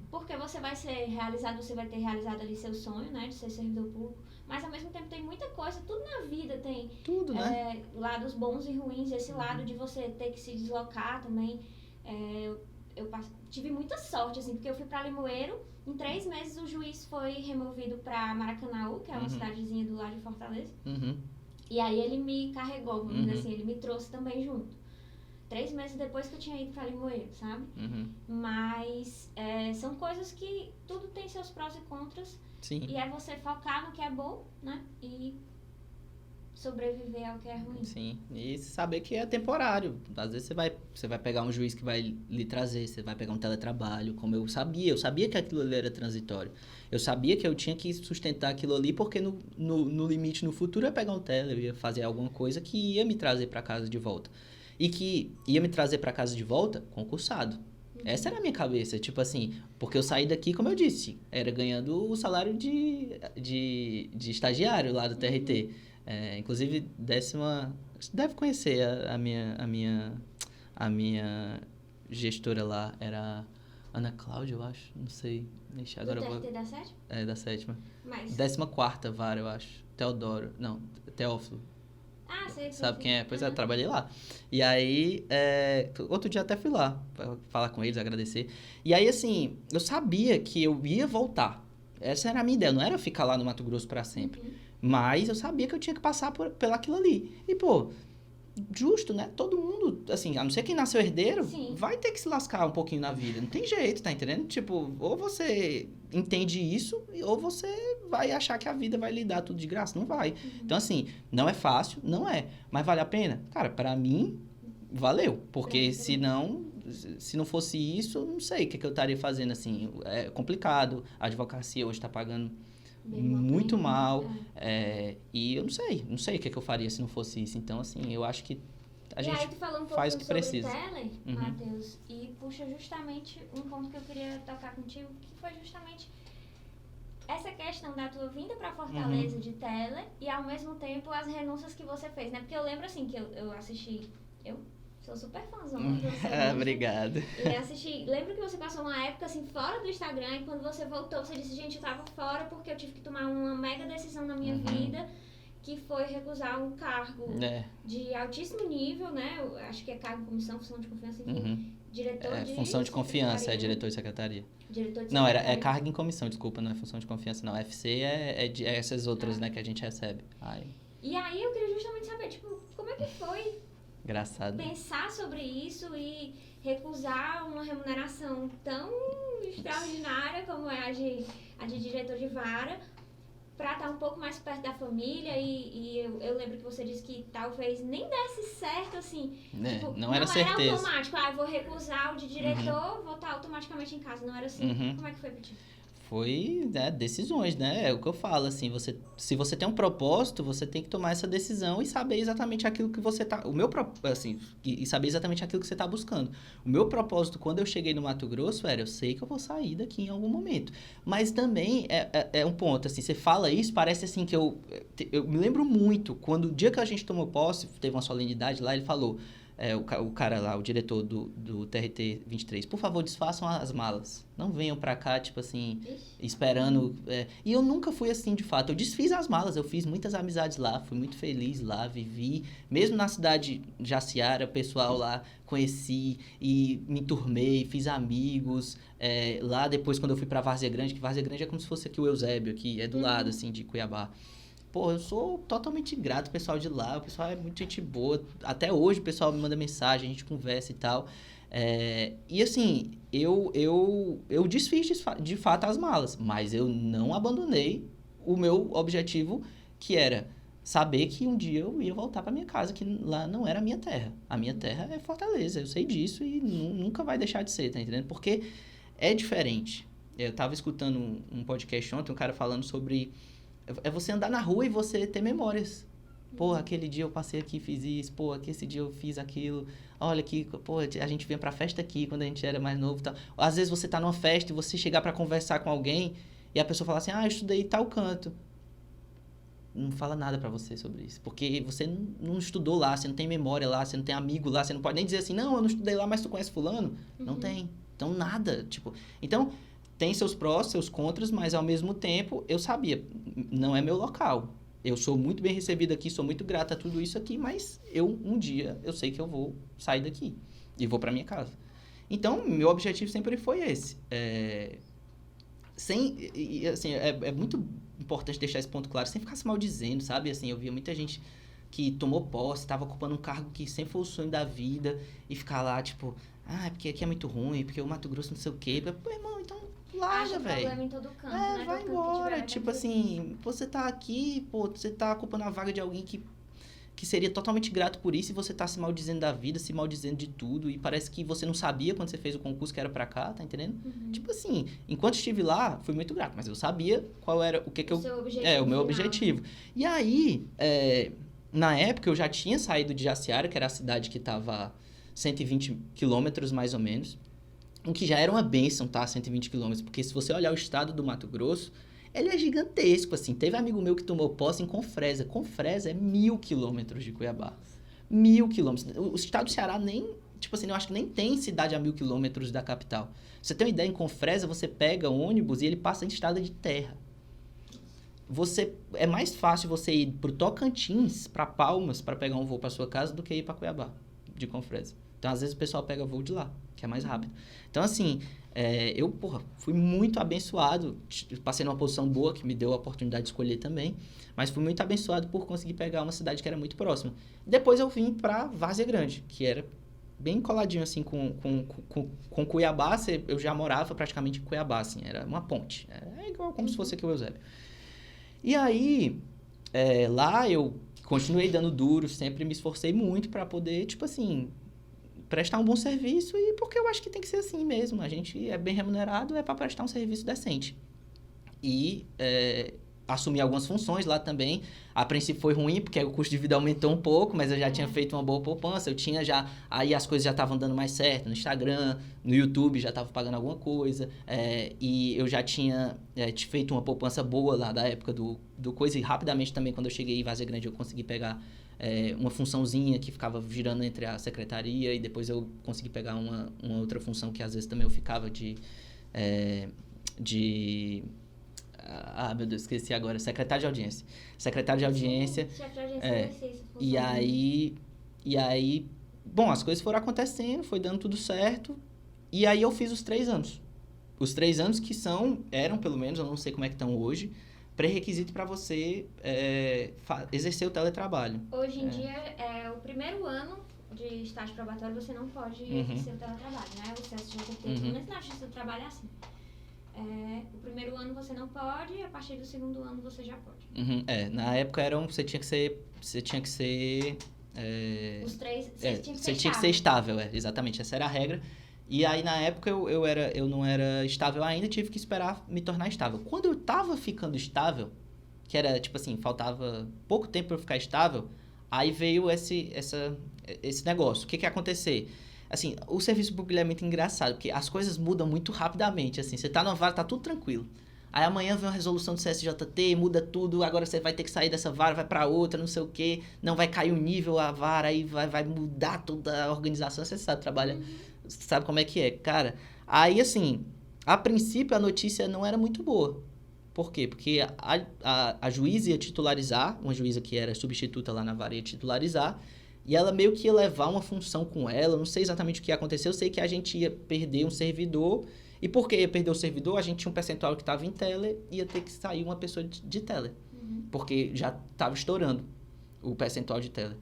A: Porque você vai ser realizado, você vai ter realizado ali seu sonho, né, de ser servidor público. Mas ao mesmo tempo tem muita coisa, tudo na vida tem.
B: Tudo, né?
A: Lados bons e ruins, esse lado de você ter que se deslocar também. Eu tive muita sorte, assim, porque eu fui pra Limoeiro, em 3 meses o juiz foi removido pra Maracanaú, que é uma cidadezinha do lado de Fortaleza. E aí ele me carregou, vamos dizer assim, ele me trouxe também junto. 3 meses depois que eu tinha ido pra Limoeiro, sabe? Mas são coisas que tudo tem seus prós e contras.
B: Sim.
A: E é você focar no que é bom, né? E sobreviver ao que é ruim.
B: Sim, e saber que é temporário. Às vezes você vai pegar um juiz que vai lhe trazer, você vai pegar um teletrabalho, como eu sabia que aquilo ali era transitório. Eu sabia que eu tinha que sustentar aquilo ali, porque no limite, no futuro, eu ia pegar um tele, eu ia fazer alguma coisa que ia me trazer para casa de volta. E que ia me trazer para casa de volta concursado. Essa era a minha cabeça, tipo assim, porque eu saí daqui, como eu disse, era ganhando o salário de estagiário lá do TRT. Inclusive, você deve conhecer a minha gestora lá, era Ana Cláudia, eu acho, não sei. Agora
A: do TRT da 7ª?
B: Da 7ª.
A: Mas...
B: 14ª vara, eu acho. Teófilo.
A: Sei.
B: Sabe quem é? Pois é, trabalhei lá. E aí, outro dia até fui lá pra falar com eles, agradecer. E aí, assim, eu sabia que eu ia voltar. Essa era a minha ideia, não era ficar lá no Mato Grosso pra sempre. Mas eu sabia que eu tinha que passar pelaquilo ali. E, pô, justo, né? Todo mundo, assim, a não ser quem nasceu herdeiro, vai ter que se lascar um pouquinho na vida. Não tem jeito, tá entendendo? Tipo, ou você entende isso, ou você vai achar que a vida vai lhe dar tudo de graça. Não vai. Então, assim, não é fácil, não é. Mas vale a pena? Cara, pra mim, valeu. Porque se não fosse isso, não sei o que eu estaria fazendo, assim. É complicado. A advocacia hoje tá pagando muito mal. E eu não sei o que eu faria se não fosse isso. Então, assim, eu acho que a gente
A: aí, tu falou um pouco
B: faz o que precisa.
A: Teller, Matheus, e puxa justamente um ponto que eu queria tocar contigo, que foi justamente essa questão da tua vinda pra Fortaleza de Teller e, ao mesmo tempo, as renúncias que você fez, né? Porque eu lembro, assim, que eu assisti... Eu sou super fãzona de você.
B: Obrigado.
A: E assisti... Lembro que você passou uma época, assim, fora do Instagram, e quando você voltou, você disse, gente, eu tava fora porque eu tive que tomar uma mega decisão na minha vida, que foi recusar um cargo de altíssimo nível, né? Eu acho que é cargo, comissão, função de confiança, enfim. Diretor de...
B: função de confiança, diretor de secretaria.
A: Diretor de
B: não,
A: secretaria.
B: é cargo em comissão, desculpa, não é função de confiança, não. FC é essas outras, né, que a gente recebe.
A: E aí eu queria justamente saber, tipo, como é que foi
B: engraçado.
A: Pensar sobre isso e recusar uma remuneração tão extraordinária como é a de diretor de vara, para estar um pouco mais perto da família e eu lembro que você disse que talvez nem desse certo, assim. Tipo,
B: não era certeza.
A: Não era automático, eu vou recusar o de diretor, vou estar automaticamente em casa, não era assim. Como é que foi, Petit?
B: Foi decisões, né? É o que eu falo, assim, se você tem um propósito, você tem que tomar essa decisão e saber exatamente aquilo que você tá... e saber exatamente aquilo que você tá buscando. O meu propósito, quando eu cheguei no Mato Grosso, eu sei que eu vou sair daqui em algum momento. Mas também é um ponto, assim, você fala isso, parece assim que eu me lembro muito, quando o dia que a gente tomou posse, teve uma solenidade lá, ele falou... o cara lá, o diretor do TRT 23, por favor, desfaçam as malas. Não venham pra cá, tipo assim, esperando... E eu nunca fui assim, de fato. Eu desfiz as malas, eu fiz muitas amizades lá, fui muito feliz lá, vivi. Mesmo na cidade de Jaciara, o pessoal lá conheci e me enturmei, fiz amigos. Lá depois, quando eu fui pra Várzea Grande, que Várzea Grande é como se fosse aqui o Eusébio, que é do lado, assim, de Cuiabá. Pô, eu sou totalmente grato ao pessoal de lá, o pessoal é muito gente boa. Até hoje o pessoal me manda mensagem, a gente conversa e tal. E assim, eu desfiz de fato as malas, mas eu não abandonei o meu objetivo, que era saber que um dia eu ia voltar para minha casa, que lá não era a minha terra. A minha terra é Fortaleza, eu sei disso e nunca vai deixar de ser, tá entendendo? Porque é diferente. Eu tava escutando um podcast ontem, um cara falando sobre... É você andar na rua e você ter memórias. Pô, aquele dia eu passei aqui e fiz isso. Pô, esse dia eu fiz aquilo. Olha aqui, pô, a gente vinha pra festa aqui quando a gente era mais novo e tal. Às vezes você tá numa festa e você chegar pra conversar com alguém e a pessoa fala assim, eu estudei tal canto. Não fala nada pra você sobre isso. Porque você não estudou lá, você não tem memória lá, você não tem amigo lá, você não pode nem dizer assim, não, eu não estudei lá, mas tu conhece fulano? Não tem. Então, nada. Então... Tem seus prós, seus contras, mas ao mesmo tempo eu sabia, não é meu local. Eu sou muito bem recebido aqui, sou muito grato a tudo isso aqui, mas um dia eu sei que eu vou sair daqui e vou para minha casa. Então, meu objetivo sempre foi esse. É muito importante deixar esse ponto claro, sem ficar se maldizendo, sabe? Assim, eu via muita gente que tomou posse, estava ocupando um cargo que sempre foi o sonho da vida e ficar lá, tipo, porque aqui é muito ruim, porque o Mato Grosso não sei o quê. Pô, irmão, então larga, velho.
A: Problema em todo canto, né?
B: Vai embora. Tipo assim, você tá aqui, pô, você tá ocupando a vaga de alguém que seria totalmente grato por isso e você tá se maldizendo da vida, se maldizendo de tudo e parece que você não sabia quando você fez o concurso que era pra cá, tá entendendo? Tipo assim, enquanto estive lá, fui muito grato, mas eu sabia qual era o meu objetivo. E aí, na época eu já tinha saído de Jaciara, que era a cidade que tava 120 quilômetros mais ou menos. O que já era uma bênção, tá? 120 quilômetros. Porque se você olhar o estado do Mato Grosso, ele é gigantesco, assim. Teve amigo meu que tomou posse em Confresa. Confresa é 1.000 quilômetros de Cuiabá. 1.000 quilômetros. O estado do Ceará nem... Tipo assim, eu acho que nem tem cidade a 1.000 quilômetros da capital. Você tem uma ideia, em Confresa, você pega ônibus e ele passa em estrada de terra. É mais fácil você ir pro Tocantins, para Palmas, para pegar um voo para sua casa, do que ir para Cuiabá, de Confresa. Então, às vezes, o pessoal pega voo de lá, que é mais rápido. Então, assim, eu fui muito abençoado. Passei numa posição boa, que me deu a oportunidade de escolher também. Mas fui muito abençoado por conseguir pegar uma cidade que era muito próxima. Depois, eu vim para Várzea Grande, que era bem coladinho, assim, com Cuiabá. Eu já morava praticamente em Cuiabá, assim. Era uma ponte. É igual como se fosse aqui o Eusébio. E aí, lá eu continuei dando duro, sempre me esforcei muito para poder, tipo assim... prestar um bom serviço e porque eu acho que tem que ser assim mesmo. A gente é bem remunerado, é para prestar um serviço decente. E assumi algumas funções lá também. A princípio foi ruim, porque o custo de vida aumentou um pouco, mas eu já tinha feito uma boa poupança. Eu tinha já... Aí as coisas já estavam dando mais certo no Instagram, no YouTube já estava pagando alguma coisa. E eu já tinha feito uma poupança boa lá da época do coisa. E rapidamente também, quando eu cheguei em Várzea Grande, eu consegui pegar... uma funçãozinha que ficava girando entre a secretaria e depois eu consegui pegar uma outra função que às vezes também eu ficava meu Deus, esqueci agora. Secretário de audiência. Secretário de audiência. E aí, bom, as coisas foram acontecendo, foi dando tudo certo. E aí eu fiz os 3 anos. Os 3 anos que eram pelo menos, eu não sei como é que estão hoje, pré-requisito para você exercer o teletrabalho.
A: Hoje em dia, o primeiro ano de estágio probatório, você não pode exercer o teletrabalho, né? O CSJT, pelo menos na Justiça do Trabalho é assim. O primeiro ano você não pode, e a partir do segundo ano você já pode.
B: Na época você tinha que ser...
A: Os 3,
B: você tinha que ser estável, exatamente, essa era a regra. E aí, na época, eu não era estável ainda, tive que esperar me tornar estável. Quando eu tava ficando estável, que era, tipo assim, faltava pouco tempo para eu ficar estável, aí veio esse negócio. O que ia acontecer? Assim, o serviço público é muito engraçado, porque as coisas mudam muito rapidamente, assim. Você tá numa vara, tá tudo tranquilo. Aí amanhã vem uma resolução do CSJT, muda tudo, agora você vai ter que sair dessa vara, vai para outra, não sei o quê, não vai cair o nível, a vara, aí vai mudar toda a organização, você sabe, trabalha... Você sabe como é que é, cara. Aí, assim, a princípio a notícia não era muito boa. Por quê? Porque a juíza ia titularizar, uma juíza que era substituta lá na vara ia titularizar, e ela meio que ia levar uma função com ela, não sei exatamente o que ia acontecer, eu sei que a gente ia perder um servidor, e porque ia perder o servidor, a gente tinha um percentual que estava em teller, ia ter que sair uma pessoa de teller, porque já estava estourando o percentual de teller.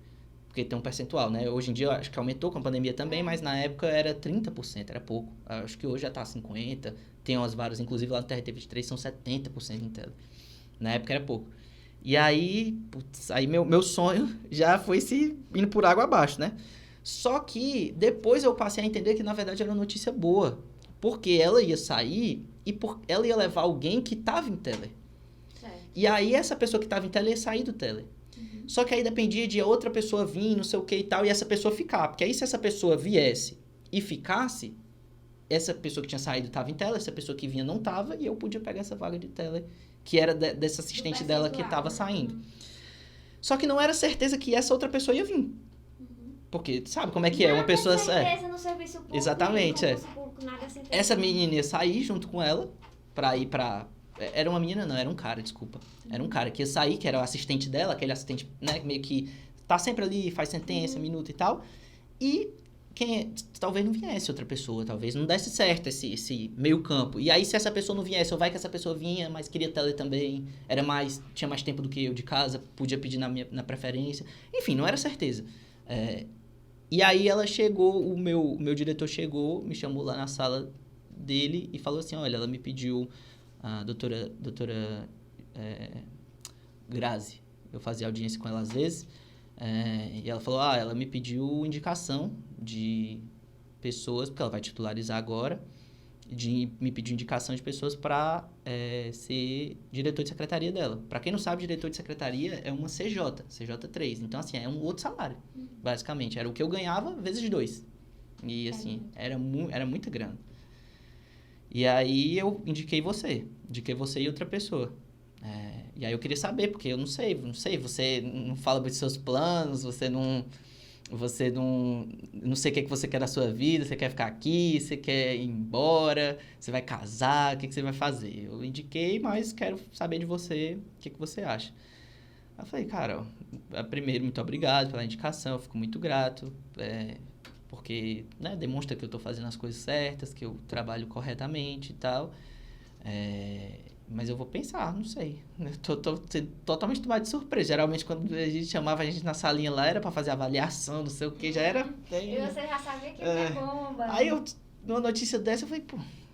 B: porque tem um percentual, né? Hoje em dia eu acho que aumentou com a pandemia também, mas na época era 30%, era pouco. Acho que hoje já tá 50%, tem umas varas, inclusive lá no TRT23 são 70% em tele. Na época era pouco. E aí, putz, aí meu sonho já foi se indo por água abaixo, né? Só que depois eu passei a entender que na verdade era uma notícia boa, porque ela ia sair e ela ia levar alguém que tava em tele.
A: Certo.
B: E aí essa pessoa que tava em tele ia sair do tele. Só que aí dependia de outra pessoa vir, não sei o que e tal, e essa pessoa ficar. Porque aí se essa pessoa viesse e ficasse, essa pessoa que tinha saído estava em tela, essa pessoa que vinha não estava, e eu podia pegar essa vaga de tela, que era dessa assistente dela que estava saindo. Só que não era certeza que essa outra pessoa ia vir. Porque sabe como é que é? Uma pessoa...
A: certeza no serviço público.
B: Exatamente,
A: público, nada certeza.
B: Essa menina ia sair junto com ela pra ir pra... Era uma menina, não, era um cara, desculpa. Era um cara que ia sair, que era o assistente dela, aquele assistente, né, meio que tá sempre ali, faz sentença, minuto e tal. E talvez não viesse outra pessoa, talvez não desse certo esse meio campo. E aí, se essa pessoa não viesse, ou vai que essa pessoa vinha, mas queria tele também, tinha mais tempo do que eu de casa, podia pedir na preferência. Enfim, não era certeza. E aí ela chegou, o meu diretor chegou, me chamou lá na sala dele e falou assim, olha, ela me pediu... A doutora Grazi, eu fazia audiência com ela às vezes, e ela falou, ela me pediu indicação de pessoas, porque ela vai titularizar agora, me pediu indicação de pessoas para ser diretor de secretaria dela. Para quem não sabe, diretor de secretaria é uma CJ3, então assim, é um outro salário, basicamente. Era o que eu ganhava vezes 2. E assim, era muita grana. E aí eu indiquei você e outra pessoa. E aí eu queria saber, porque eu não sei, você não fala dos seus planos, não sei o que você quer da sua vida, você quer ficar aqui, você quer ir embora, você vai casar, o que você vai fazer? Eu indiquei, mas quero saber de você, o que você acha. Aí eu falei, cara, primeiro, muito obrigado pela indicação, eu fico muito grato, porque, né, demonstra que eu estou fazendo as coisas certas, que eu trabalho corretamente e tal. Mas eu vou pensar, não sei. Eu tô sendo totalmente tomado de surpresa. Geralmente, quando a gente chamava a gente na salinha lá, era para fazer avaliação, não sei o que, já era...
A: E você já sabia que ia ter bomba.
B: Aí, numa notícia dessa, eu falei,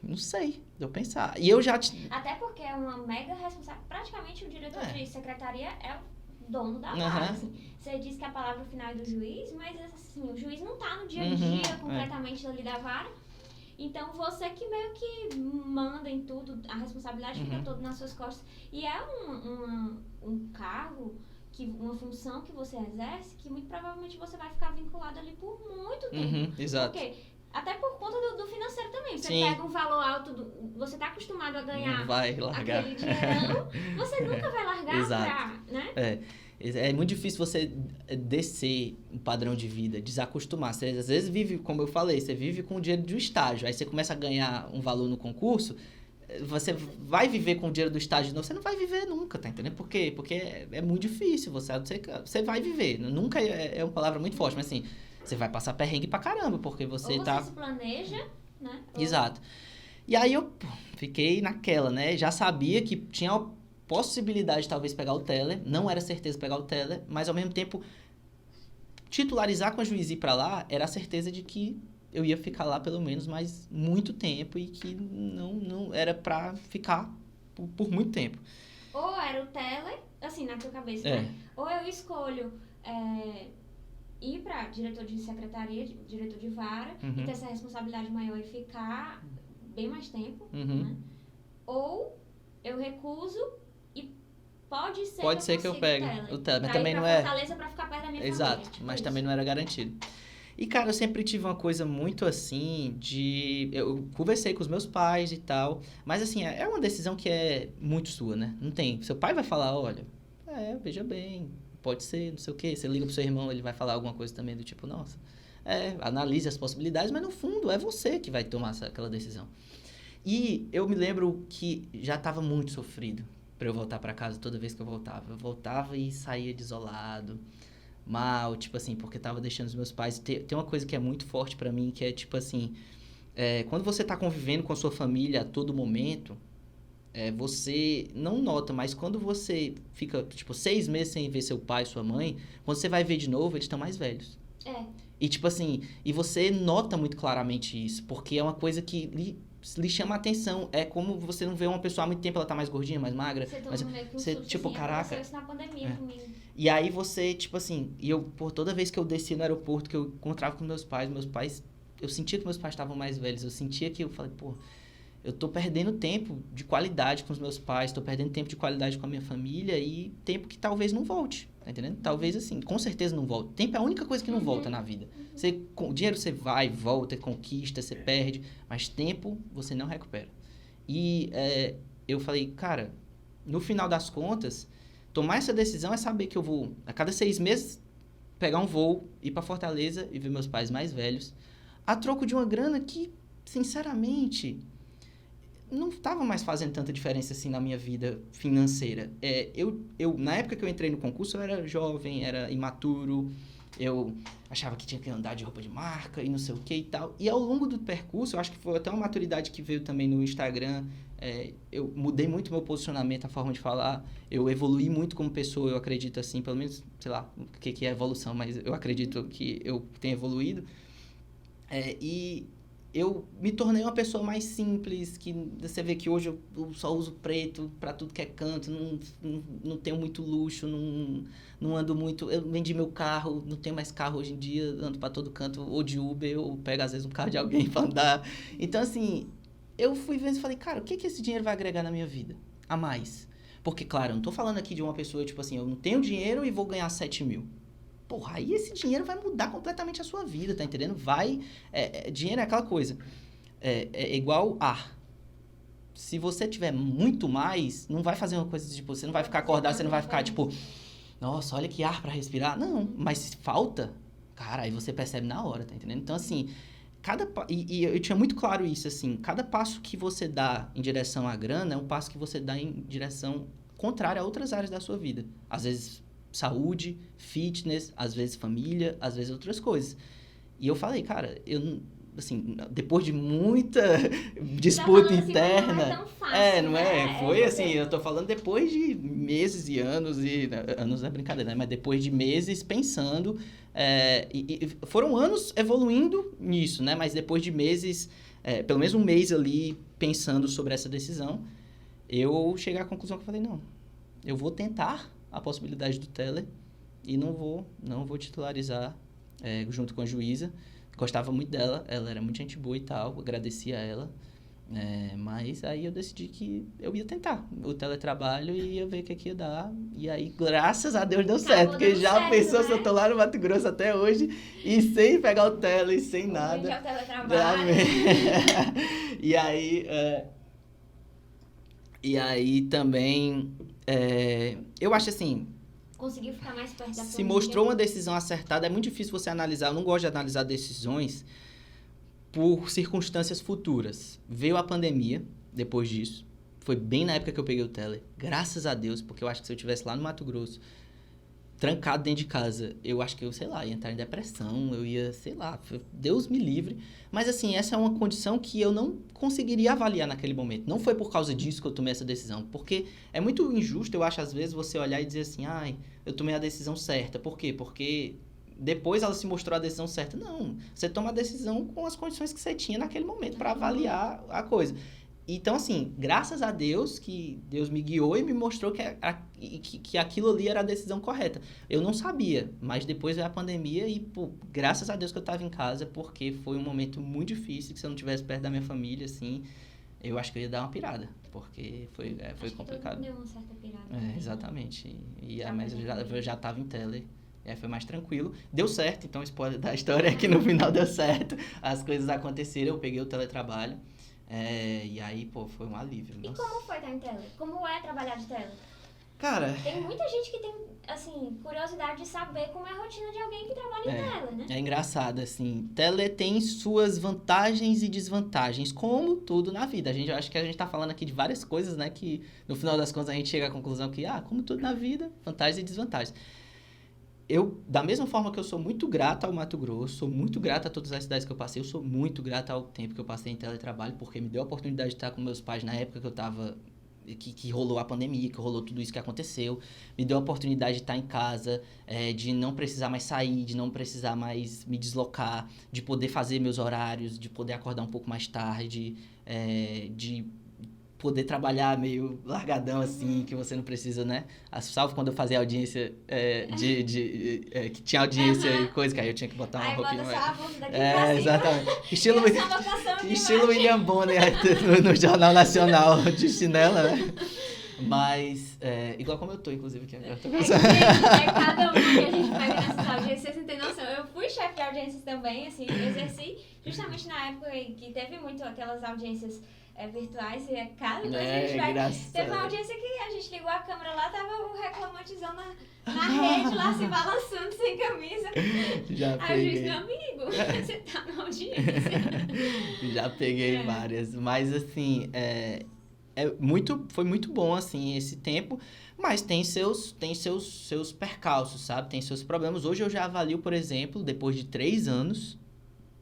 B: não sei, eu pensar. E eu já...
A: Até porque é uma mega responsabilidade. Praticamente, o diretor de secretaria é o dono da vaga, assim. Você diz que a palavra final é do juiz, mas assim, o juiz não tá no dia a dia completamente ali da vara. Então, você que meio que manda em tudo, a responsabilidade fica toda nas suas costas. E é um cargo, uma função que você exerce, que muito provavelmente você vai ficar vinculado ali por muito tempo.
B: Exato.
A: Por quê? Até por conta do financeiro também. Você pega um valor alto, você tá acostumado a ganhar
B: não vai largar
A: aquele dinheirão, você nunca vai largar
B: Exato.
A: né?
B: É muito difícil você descer um padrão de vida, desacostumar. Você às vezes vive, como eu falei, você vive com o dinheiro de um estágio. Aí você começa a ganhar um valor no concurso, você vai viver com o dinheiro do estágio de novo, você não vai viver nunca, tá entendendo? Por quê? Porque é muito difícil, você vai viver. Nunca é uma palavra muito forte, mas assim, você vai passar perrengue pra caramba, porque você
A: ou você se planeja, né?
B: Exato. E aí eu fiquei naquela, né? Já sabia que tinha a possibilidade de talvez pegar o tele, não era certeza pegar o tele, mas ao mesmo tempo titularizar com a juiz e ir pra lá era a certeza de que eu ia ficar lá pelo menos mais muito tempo e que não era pra ficar por muito tempo.
A: Ou era o tele, assim, na tua cabeça, né? Ou eu escolho ir pra diretor de secretaria, diretor de vara, e ter essa responsabilidade maior e ficar bem mais tempo, né? Ou eu recuso e pode ser que eu
B: pegue o tele, mas também não é
A: Fortaleza pra ficar perto da minha
B: exato,
A: família, tipo
B: mas
A: isso.
B: também não era garantido. E, cara, eu sempre tive uma coisa muito assim eu conversei com os meus pais e tal, mas assim, é uma decisão que é muito sua, né? Não tem... Seu pai vai falar, olha, veja bem, pode ser, não sei o quê. Você liga pro seu irmão, ele vai falar alguma coisa também do tipo, nossa, analise as possibilidades, mas no fundo é você que vai tomar aquela decisão. E eu me lembro que já estava muito sofrido para eu voltar para casa toda vez que eu voltava. Eu voltava e saía desolado, mal, tipo assim, porque tava deixando os meus pais... Tem uma coisa que é muito forte para mim, que é tipo assim, quando você tá convivendo com a sua família a todo momento, você não nota, mas quando você fica, tipo, 6 meses sem ver seu pai, sua mãe, quando você vai ver de novo, eles estão mais velhos. E, tipo assim, e você nota muito claramente isso, porque é uma coisa que lhe chama a atenção. É como você não vê uma pessoa há muito tempo, ela tá mais gordinha, mais magra.
A: Você meio que um
B: você,
A: susto,
B: tipo,
A: assim,
B: caraca.
A: aconteceu isso na pandemia comigo.
B: E aí você, tipo assim, por toda vez que eu descia no aeroporto, que eu encontrava com meus pais, eu sentia que meus pais estavam mais velhos, eu sentia que eu falei, pô, eu tô perdendo tempo de qualidade com os meus pais, tô perdendo tempo de qualidade com a minha família e tempo que talvez não volte, tá entendendo? Talvez, assim, com certeza não volte. Tempo é a única coisa que não volta na vida. Com dinheiro você vai, volta, conquista, você perde, mas tempo você não recupera. E eu falei, cara, no final das contas, tomar essa decisão é saber que eu vou, a cada 6 meses, pegar um voo, ir pra Fortaleza e ver meus pais mais velhos, a troco de uma grana que, sinceramente, não estava mais fazendo tanta diferença assim na minha vida financeira. Na época que eu entrei no concurso, eu era jovem, era imaturo, eu achava que tinha que andar de roupa de marca e não sei o que e tal. E ao longo do percurso, eu acho que foi até uma maturidade que veio também no Instagram, eu mudei muito meu posicionamento, a forma de falar, eu evoluí muito como pessoa, eu acredito assim, pelo menos, sei lá, o que é evolução, mas eu acredito que eu tenho evoluído. E eu me tornei uma pessoa mais simples, que você vê que hoje eu só uso preto para tudo que é canto, não tenho muito luxo, não ando muito... Eu vendi meu carro, não tenho mais carro hoje em dia, ando para todo canto, ou de Uber, ou pego às vezes um carro de alguém para andar. Então, assim, eu fui vendo e falei, cara, o que esse dinheiro vai agregar na minha vida? A mais. Porque, claro, eu não tô falando aqui de uma pessoa, tipo assim, eu não tenho dinheiro e vou ganhar 7 mil. Porra, aí esse dinheiro vai mudar completamente a sua vida, tá entendendo? Dinheiro é aquela coisa. É igual ar. Se você tiver muito mais, não vai fazer uma coisa, tipo, você não vai ficar acordado, você não vai ficar, tipo, nossa, olha que ar pra respirar. Não, mas se falta, cara, aí você percebe na hora, tá entendendo? Então, assim, e eu tinha muito claro isso, assim, cada passo que você dá em direção à grana é um passo que você dá em direção contrária a outras áreas da sua vida. Às vezes saúde, fitness, às vezes família, às vezes outras coisas. E eu falei, cara, assim, depois de muita disputa interna...
A: Assim, não é tão fácil,
B: não
A: é?
B: é? Foi assim, eu tô falando depois de meses e anos, anos é brincadeira, né? Mas depois de meses pensando, foram anos evoluindo nisso, né? Mas depois de meses, pelo menos um mês ali, pensando sobre essa decisão, eu cheguei à conclusão que eu falei, não, eu vou tentar a possibilidade do Teller e não vou titularizar junto com a juíza. Gostava muito dela, ela era muito gente boa e tal, agradecia a ela, mas aí eu decidi que eu ia tentar o teletrabalho e ia ver o que ia dar. E aí, graças a Deus, deu certo, porque já pensou, né? Se eu tô lá no Mato Grosso até hoje e sem pegar o Teller e sem nada.
A: Já o teletrabalho.
B: E aí também, eu acho assim...
A: Conseguiu ficar mais perto da família.
B: Se mostrou uma decisão acertada, é muito difícil você analisar. Eu não gosto de analisar decisões por circunstâncias futuras. Veio a pandemia depois disso. Foi bem na época que eu peguei o Teller. Graças a Deus, porque eu acho que se eu estivesse lá no Mato Grosso, trancado dentro de casa, eu acho que eu, sei lá, ia entrar em depressão, eu ia, sei lá, Deus me livre. Mas, assim, essa é uma condição que eu não conseguiria avaliar naquele momento. Não foi por causa disso que eu tomei essa decisão, porque é muito injusto, eu acho, às vezes, você olhar e dizer assim, eu tomei a decisão certa. Por quê? Porque depois ela se mostrou a decisão certa. Não, você toma a decisão com as condições que você tinha naquele momento para avaliar a coisa. Então, assim, graças a Deus que Deus me guiou e me mostrou que aquilo ali era a decisão correta. Eu não sabia, mas depois veio a pandemia e, graças a Deus que eu estava em casa, porque foi um momento muito difícil, que se eu não estivesse perto da minha família, assim, eu acho que eu ia dar uma pirada, porque foi complicado.
A: Todo mundo deu uma certa pirada.
B: Exatamente. Mas eu já estava em Teller. Foi mais tranquilo. Deu certo, então o spoiler da história é que no final deu certo. As coisas aconteceram, eu peguei o teletrabalho. E aí, foi um alívio.
A: E como foi estar em Teller? Como é trabalhar de Teller?
B: Cara...
A: Tem muita gente que tem, assim, curiosidade de saber como é a rotina de alguém que trabalha em Teller, né?
B: É engraçado, assim. Teller tem suas vantagens e desvantagens, como tudo na vida. Eu acho que a gente tá falando aqui de várias coisas, né? Que, no final das contas, a gente chega à conclusão que, como tudo na vida, vantagens e desvantagens. Da mesma forma que eu sou muito grato ao Mato Grosso, sou muito grato a todas as cidades que eu passei, eu sou muito grato ao tempo que eu passei em teletrabalho, porque me deu a oportunidade de estar com meus pais na época que eu estava que rolou a pandemia, que rolou tudo isso que aconteceu. Me deu a oportunidade de estar em casa, de não precisar mais sair, de não precisar mais me deslocar, de poder fazer meus horários, de poder acordar um pouco mais tarde, de poder trabalhar meio largadão, assim, que você não precisa, né? Salvo quando eu fazia audiência, que tinha audiência e coisa, que aí eu tinha que botar uma roupinha.
A: Aí bota só a blusa daqui pra cima.
B: Exatamente.
A: Estilo
B: Estilo William Bonner no Jornal Nacional de chinela, né? Mas, igual como eu tô, inclusive, aqui agora.
A: Cada um que a gente pega nessas audiências, vocês não têm noção. Eu fui chefe de audiências também, assim, exerci justamente na época que teve muito aquelas audiências virtuais e cada coisa a gente vai... Teve uma audiência que a gente ligou a câmera lá, tava um reclamantizão na rede lá, se balançando sem camisa.
B: Já
A: Aí
B: peguei.
A: o juiz, meu amigo, você tá na audiência.
B: Já peguei várias, mas assim, foi muito bom, assim, esse tempo, mas tem seus percalços, sabe? Tem seus problemas. Hoje eu já avalio, por exemplo, depois de 3 anos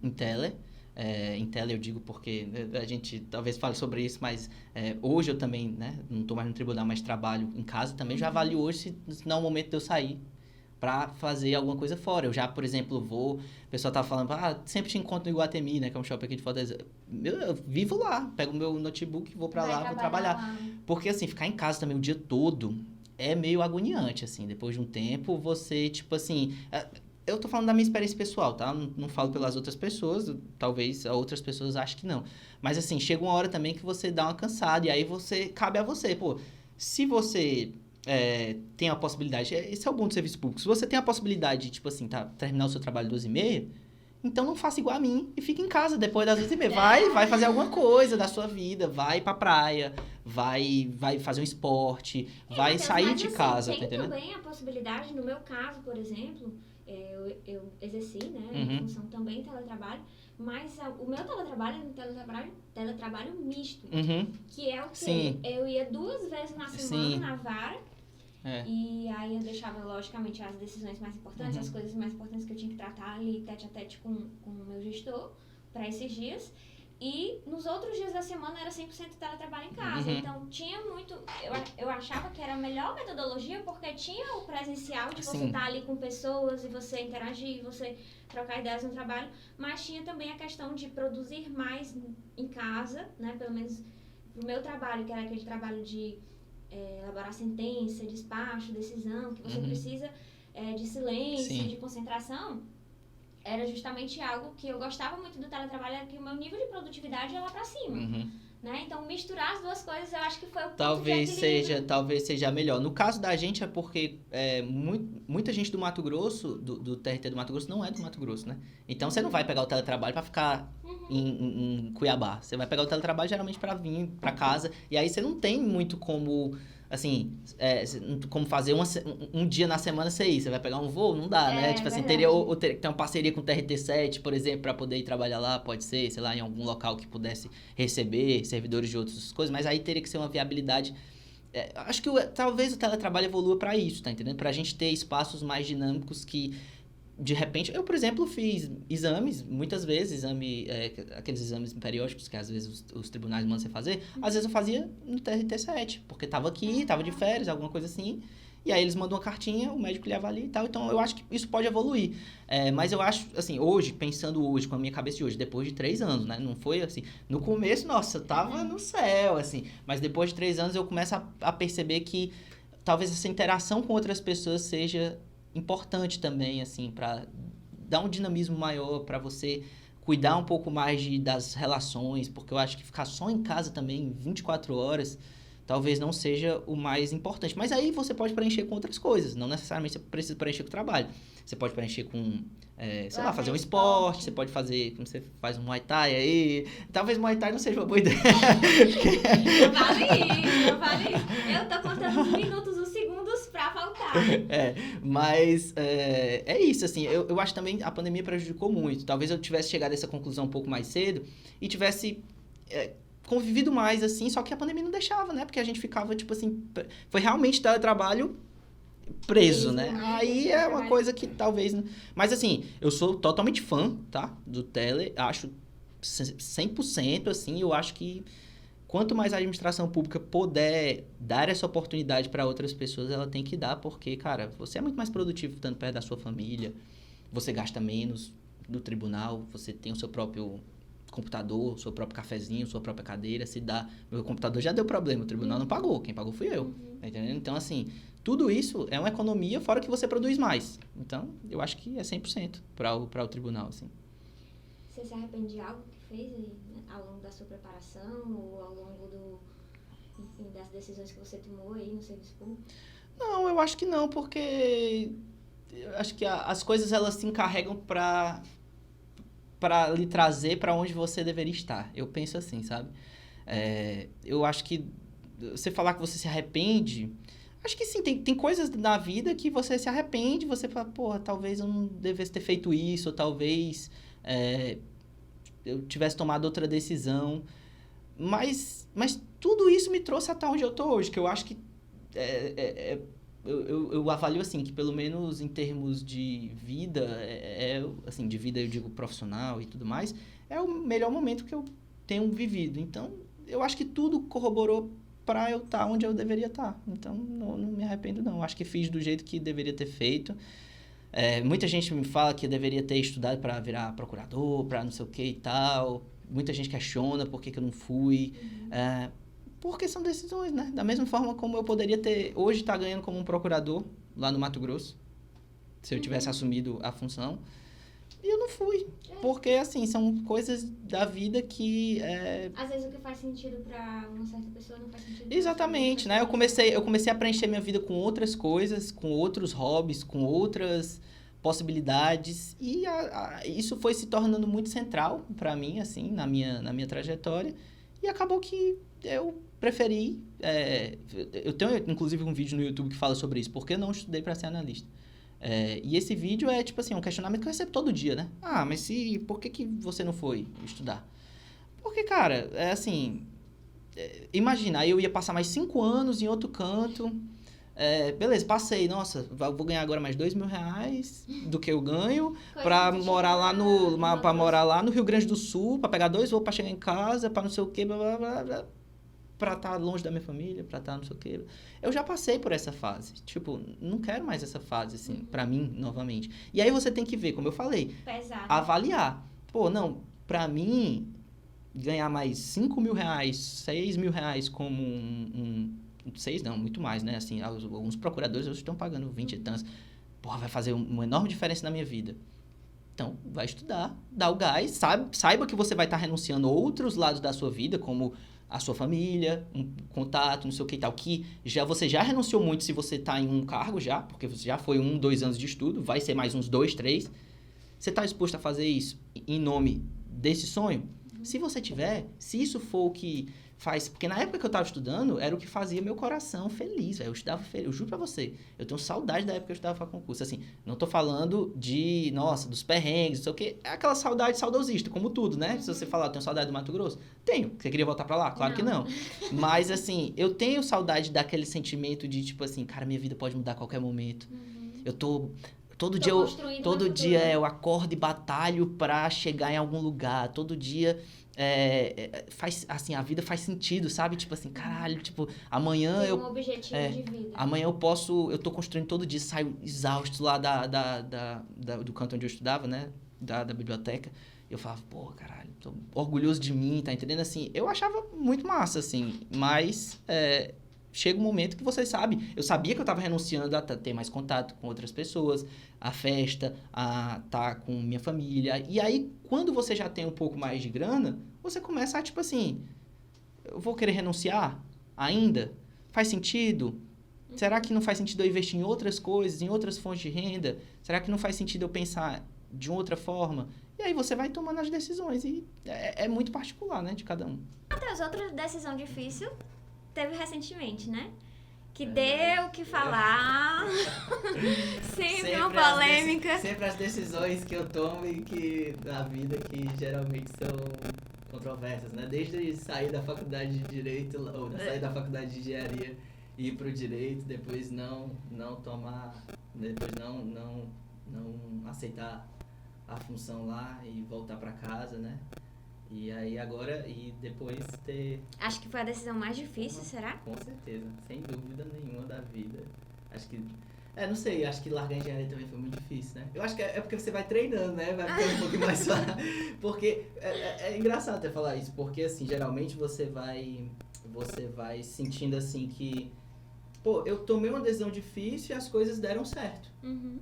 B: em tele, em tela eu digo porque a gente talvez fale sobre isso, mas hoje eu também, né, não estou mais no tribunal, mas trabalho em casa também, já avalio hoje se não é o momento de eu sair para fazer alguma coisa fora. Eu já, por exemplo, o pessoal tá falando, sempre te encontro no Iguatemi, né, que é um shopping aqui de Fortaleza. Eu vivo lá, pego o meu notebook, vou para lá, vou trabalhar. Lá. Porque, assim, ficar em casa também o dia todo é meio agoniante, assim, depois de um tempo, você, tipo assim... Eu tô falando da minha experiência pessoal, tá? Não falo pelas outras pessoas, talvez outras pessoas achem que não. Mas, assim, chega uma hora também que você dá uma cansada e aí cabe a você. Pô, se você tem a possibilidade... Esse é o bom do serviço público. Se você tem a possibilidade de, tipo assim, terminar o seu trabalho às 12h30, então não faça igual a mim e fique em casa depois das 12h30. Vai fazer alguma coisa da sua vida, vai pra praia, vai fazer um esporte, vai sair de casa,
A: assim,
B: tá entendendo?
A: Tem também a possibilidade, no meu caso, por exemplo... Eu exerci, né, em função também teletrabalho, mas o meu teletrabalho é um teletrabalho misto, que é o que eu ia 2 vezes na semana na vara, e aí eu deixava, logicamente, as decisões mais importantes, as coisas mais importantes que eu tinha que tratar ali, tete a tete com o meu gestor, para esses dias. E nos outros dias da semana era 100% teletrabalho em casa. Então, tinha muito... Eu achava que era a melhor metodologia porque tinha o presencial de você estar ali com pessoas e você interagir, você trocar ideias no trabalho. Mas tinha também a questão de produzir mais em casa, né? Pelo menos pro meu trabalho, que era aquele trabalho de elaborar sentença, despacho, decisão, que você precisa de silêncio, de concentração. Era justamente algo que eu gostava muito do teletrabalho, era que o meu nível de produtividade ia lá pra cima, né? Então, misturar as duas coisas, eu acho que foi o ponto
B: talvez seja melhor. No caso da gente, é porque muita gente do Mato Grosso, do TRT do Mato Grosso, não é do Mato Grosso, né? Então, você não vai pegar o teletrabalho pra ficar em Cuiabá. Você vai pegar o teletrabalho, geralmente, pra vir pra casa. E aí, você não tem muito como... Assim, como fazer um dia na semana você ir. Você vai pegar um voo? Não dá, né? Tipo assim, teria que ter uma parceria com o TRT7, por exemplo, para poder ir trabalhar lá, pode ser, sei lá, em algum local que pudesse receber servidores de outras coisas, mas aí teria que ser uma viabilidade. Acho que talvez o teletrabalho evolua para isso, tá entendendo? Pra gente ter espaços mais dinâmicos que, de repente... Eu, por exemplo, fiz exames, muitas vezes, aqueles exames periódicos que às vezes os tribunais mandam você fazer, às vezes eu fazia no TRT7, porque tava aqui, tava de férias, alguma coisa assim, e aí eles mandam uma cartinha, o médico lhe avalia e tal, então eu acho que isso pode evoluir. Mas eu acho, assim, hoje, pensando hoje, com a minha cabeça de hoje, depois de 3 anos, né, não foi assim, no começo, nossa, eu tava no céu, assim, mas depois de 3 anos eu começo a perceber que talvez essa interação com outras pessoas seja importante também, assim, para dar um dinamismo maior, para você cuidar um pouco mais das relações, porque eu acho que ficar só em casa também, 24 horas, talvez não seja o mais importante. Mas aí você pode preencher com outras coisas, não necessariamente você precisa preencher com o trabalho. Você pode preencher com, sei lá, fazer um esporte, você pode fazer, como você faz um Muay Thai aí, talvez Muay Thai não seja uma boa ideia.
A: Não vale isso. Eu tô contando os minutos, os segundos pra faltar.
B: Mas é isso, assim, eu acho também a pandemia prejudicou muito. Talvez eu tivesse chegado a essa conclusão um pouco mais cedo e tivesse convivido mais, assim, só que a pandemia não deixava, né? Porque a gente ficava, tipo assim, foi realmente teletrabalho preso, né? Aí é uma coisa que talvez... Mas, assim, eu sou totalmente fã, tá? Do tele, acho 100%, assim, eu acho que quanto mais a administração pública puder dar essa oportunidade para outras pessoas, ela tem que dar, porque, cara, você é muito mais produtivo estando perto da sua família, você gasta menos do tribunal, você tem o seu próprio computador, seu próprio cafezinho, sua própria cadeira, se dá... Meu computador já deu problema, o tribunal não pagou, quem pagou fui eu, tá entendendo? Então, assim, tudo isso é uma economia, fora que você produz mais. Então, eu acho que é 100% para o tribunal, assim.
A: Você se arrepende de algo que fez aí, né, ao longo da sua preparação ou ao longo enfim, das decisões que você tomou aí no serviço público?
B: Não, eu acho que não, porque eu acho que as coisas elas se encarregam para lhe trazer para onde você deveria estar. Eu penso assim, sabe? Eu acho que você falar que você se arrepende, acho que sim, tem coisas na vida que você se arrepende, você fala, porra, talvez eu não devesse ter feito isso, ou talvez eu tivesse tomado outra decisão. Mas tudo isso me trouxe até onde eu tô hoje, que eu acho que eu avalio assim, que pelo menos em termos de vida, assim, de vida eu digo profissional e tudo mais, é o melhor momento que eu tenho vivido. Então, eu acho que tudo corroborou para eu estar onde eu deveria estar. Então, não me arrependo, não. Eu acho que fiz do jeito que deveria ter feito. Muita gente me fala que eu deveria ter estudado para virar procurador, para não sei o que e tal. Muita gente questiona por que eu não fui. Porque são decisões, né? Da mesma forma como eu poderia hoje estar ganhando como um procurador lá no Mato Grosso, se eu tivesse assumido a função. E eu não fui. Porque, assim, são coisas da vida que...
A: Às vezes o que faz sentido para uma certa pessoa não faz sentido.
B: Exatamente, né? Eu comecei a preencher minha vida com outras coisas, com outros hobbies, com outras possibilidades. E isso foi se tornando muito central para mim, assim, na minha trajetória. E acabou que eu preferi... eu tenho, inclusive, um vídeo no YouTube que fala sobre isso. Por que eu não estudei para ser analista? E esse vídeo é, tipo assim, um questionamento que eu recebo todo dia, né? Mas por que você não foi estudar? Porque, cara, assim... imagina, aí eu ia passar mais 5 anos em outro canto. Beleza, passei. Nossa, vou ganhar agora mais R$2.000 do que eu ganho pra morar lá no Rio Grande do Sul, pra pegar 2 voos pra chegar em casa, pra não sei o quê, blá, blá, blá, blá, pra estar longe da minha família, pra estar não sei o quê. Eu já passei por essa fase. Tipo, não quero mais essa fase, assim, pra mim, novamente. E aí você tem que ver, como eu falei, avaliar. Pô, não, pra mim, ganhar mais R$5.000, R$6.000 como um 6 não, muito mais, né? Assim, alguns procuradores hoje estão pagando 20 e tantos. Porra, vai fazer uma enorme diferença na minha vida. Então, vai estudar, dá o gás, saiba que você vai estar renunciando a outros lados da sua vida, como a sua família, um contato, não sei o que e tal, que você já renunciou muito se você está em um cargo já, porque você já foi 1, 2 anos de estudo, vai ser mais uns 2, 3. Você está disposto a fazer isso em nome desse sonho? Se você tiver, se isso for o que faz... Porque na época que eu estava estudando, era o que fazia meu coração feliz, velho. Eu estudava feliz, eu juro pra você. Eu tenho saudade da época que eu estudava para concurso. Assim, não tô falando dos perrengues, não sei o quê. É aquela saudade saudosista, como tudo, né? Se você falar, eu tenho saudade do Mato Grosso. Tenho. Você queria voltar para lá? Claro que não. Mas, assim, eu tenho saudade daquele sentimento de, tipo assim, cara, minha vida pode mudar a qualquer momento. Eu tô... Todo dia eu acordo e batalho pra chegar em algum lugar. Todo dia faz, assim, a vida faz sentido, sabe? Tipo assim, caralho, tipo, amanhã
A: tem um objetivo de vida.
B: Amanhã eu tô construindo todo dia, saio exausto lá do canto onde eu estudava, né? Da biblioteca. E eu falava, pô, caralho, tô orgulhoso de mim, tá entendendo? Assim, eu achava muito massa, assim, mas... chega um momento que você sabe... Eu sabia que eu estava renunciando a ter mais contato com outras pessoas, a festa, a estar com minha família. E aí, quando você já tem um pouco mais de grana, você começa a, tipo assim... Eu vou querer renunciar ainda? Faz sentido? Será que não faz sentido eu investir em outras coisas, em outras fontes de renda? Será que não faz sentido eu pensar de outra forma? E aí você vai tomando as decisões. E é muito particular, né? De cada um.
A: Matheus, outra decisão difícil... teve recentemente, né? Que deu o que falar. sempre uma polêmica.
B: Sempre as decisões que eu tomo e que na vida que geralmente são controversas, né? Desde sair da faculdade de Direito, ou sair da faculdade de Engenharia e ir pro Direito, depois não aceitar a função lá e voltar para casa, né? E aí agora, e depois ter...
A: Acho que foi a decisão mais difícil, será?
B: Com certeza, sem dúvida nenhuma da vida. Acho que... não sei, acho que largar a engenharia também foi muito difícil, né? Eu acho que é porque você vai treinando, né? Vai ficando um pouquinho mais fácil. Porque é engraçado até falar isso, porque assim, geralmente você vai sentindo assim que... Pô, eu tomei uma decisão difícil e as coisas deram certo.
A: Uhum.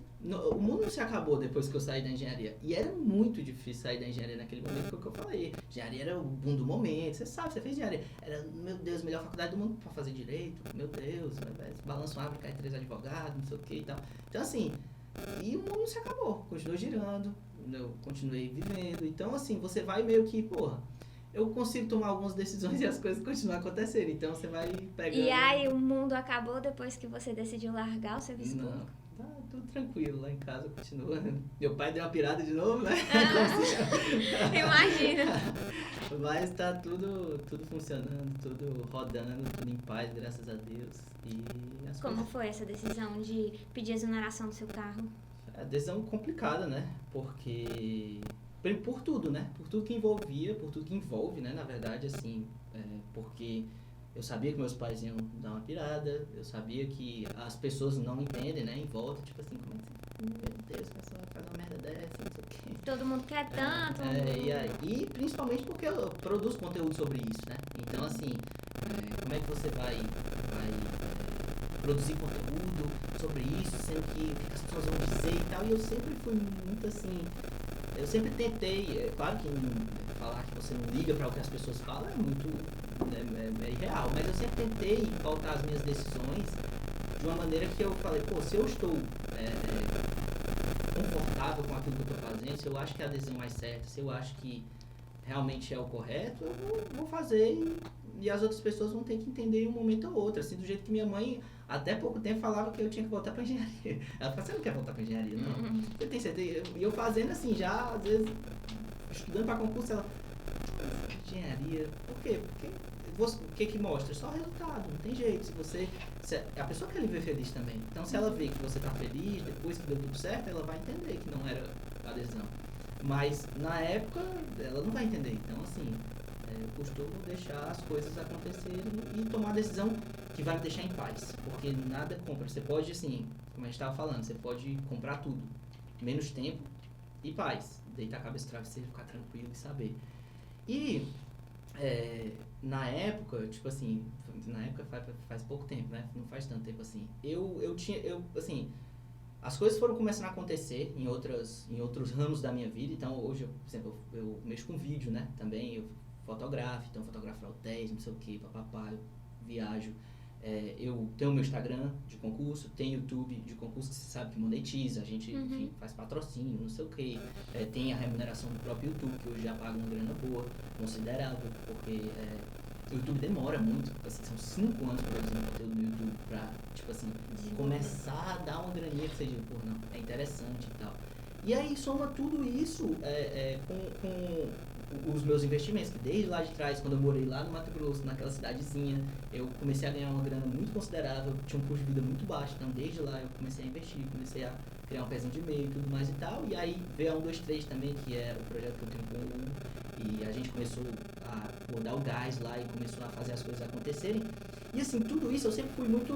B: O mundo não se acabou depois que eu saí da engenharia. E era muito difícil sair da engenharia naquele momento, foi o que eu falei. Engenharia era o boom do momento, você sabe, você fez engenharia. Era, meu Deus, a melhor faculdade do mundo pra fazer direito. Meu Deus, balança uma árvore, cai 3 advogados, não sei o que e tal. Então assim, e o mundo se acabou, continuou girando, eu continuei vivendo. Então assim, você vai meio que, porra, eu consigo tomar algumas decisões e as coisas continuam acontecendo. Então você vai pegando...
A: E aí o mundo acabou depois que você decidiu largar o serviço público?
B: Não. Tá tudo tranquilo, lá em casa continua. Meu pai deu uma pirada de novo, né?
A: Imagina.
B: Mas tá tudo funcionando, tudo rodando, tudo em paz, graças a Deus. E as
A: Como foi essa decisão de pedir exoneração do seu carro?
B: É uma decisão complicada, né? Porque... Por tudo, né? Por tudo que envolvia, por tudo que envolve, né? Na verdade, assim, porque... Eu sabia que meus pais iam dar uma pirada, eu sabia que as pessoas não entendem, né, em volta, tipo assim, como é que você... Meu Deus, a pessoa faz uma merda dessa, não sei o quê.
A: Todo mundo quer tanto.
B: E principalmente porque eu produzo conteúdo sobre isso, né? Então, assim, como é que você vai produzir conteúdo sobre isso, sendo que o que as pessoas vão dizer e tal, e eu sempre fui muito assim... Eu sempre tentei, claro que falar que você não liga para o que as pessoas falam é muito... É irreal, mas eu sempre tentei pautar as minhas decisões de uma maneira que eu falei, pô, se eu estou confortável com aquilo que eu estou fazendo, se eu acho que é a decisão mais certa, se eu acho que realmente é o correto, eu vou fazer e as outras pessoas vão ter que entender em um momento ou outro, assim, do jeito que minha mãe até pouco tempo falava que eu tinha que voltar para engenharia. Ela falava, você não quer voltar para engenharia, não? Eu tenho certeza, e eu fazendo assim, já, às vezes, estudando para concurso, ela, engenharia, por quê? Porque o que mostra? Só o resultado, não tem jeito. A pessoa quer lhe ver feliz também. Então, se ela vê que você está feliz, depois que deu tudo certo, ela vai entender que não era a adesão. Mas, na época, ela não vai entender. Então, assim, eu costumo deixar as coisas acontecerem e tomar a decisão que vai me deixar em paz. Porque nada compra. Você pode, assim, como a gente estava falando, você pode comprar tudo. Menos tempo e paz. Deitar a cabeça no travesseiro, ficar tranquilo e saber. E... na época, tipo assim, na época faz pouco tempo, né? Não faz tanto tempo assim. Assim, as coisas foram começando a acontecer em outros ramos da minha vida. Então, hoje, por exemplo, eu mexo com vídeo, né? Também eu fotografo, então fotografo para hotéis, não sei o que, papapá, eu viajo. Eu tenho o meu Instagram de concurso, tenho YouTube de concurso que você sabe que monetiza, a gente enfim, faz patrocínio, não sei o que. Tem a remuneração do próprio YouTube, que hoje já paga uma grana boa, considerável, porque o YouTube demora muito, assim, são 5 anos produzindo conteúdo no YouTube pra, tipo assim, começar a dar uma graninha que você diga, pô, não, é interessante e tal. E aí soma tudo isso com os meus investimentos, que desde lá de trás, quando eu morei lá no Mato Grosso, naquela cidadezinha, eu comecei a ganhar uma grana muito considerável, tinha um custo de vida muito baixo, então desde lá eu comecei a investir, comecei a criar um pezinho de meio e tudo mais e tal, e aí veio a 123 também, que é o projeto que eu tenho com o e a gente começou a dar o gás lá e começou a fazer as coisas acontecerem, e assim, tudo isso eu sempre fui muito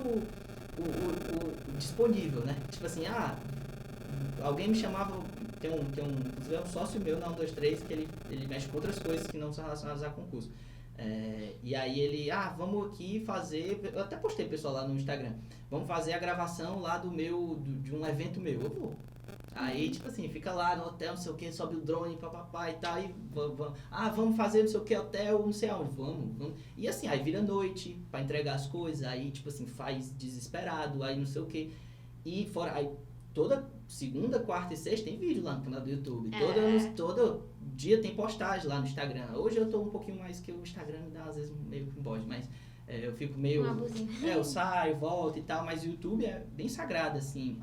B: disponível, né, tipo assim, alguém me chamava, inclusive é um sócio meu na 123 que ele mexe com outras coisas que não são relacionadas a concurso. E aí ele, vamos aqui fazer, eu até postei pessoal lá no Instagram, vamos fazer a gravação lá de um evento meu, eu vou. Aí, tipo assim, fica lá no hotel, não sei o que, sobe o drone, papapá e tal, e vamos fazer não sei o que, hotel, não sei aonde, vamos. E assim, aí vira noite pra entregar as coisas, aí, tipo assim, faz desesperado, aí não sei o que. E fora, aí toda segunda, quarta e sexta tem vídeo lá no canal do YouTube. Todo dia tem postagem lá no Instagram. Hoje eu tô um pouquinho mais que o Instagram me dá às vezes meio que um bode, mas eu fico meio... eu saio, volto e tal, mas o YouTube é bem sagrado, assim.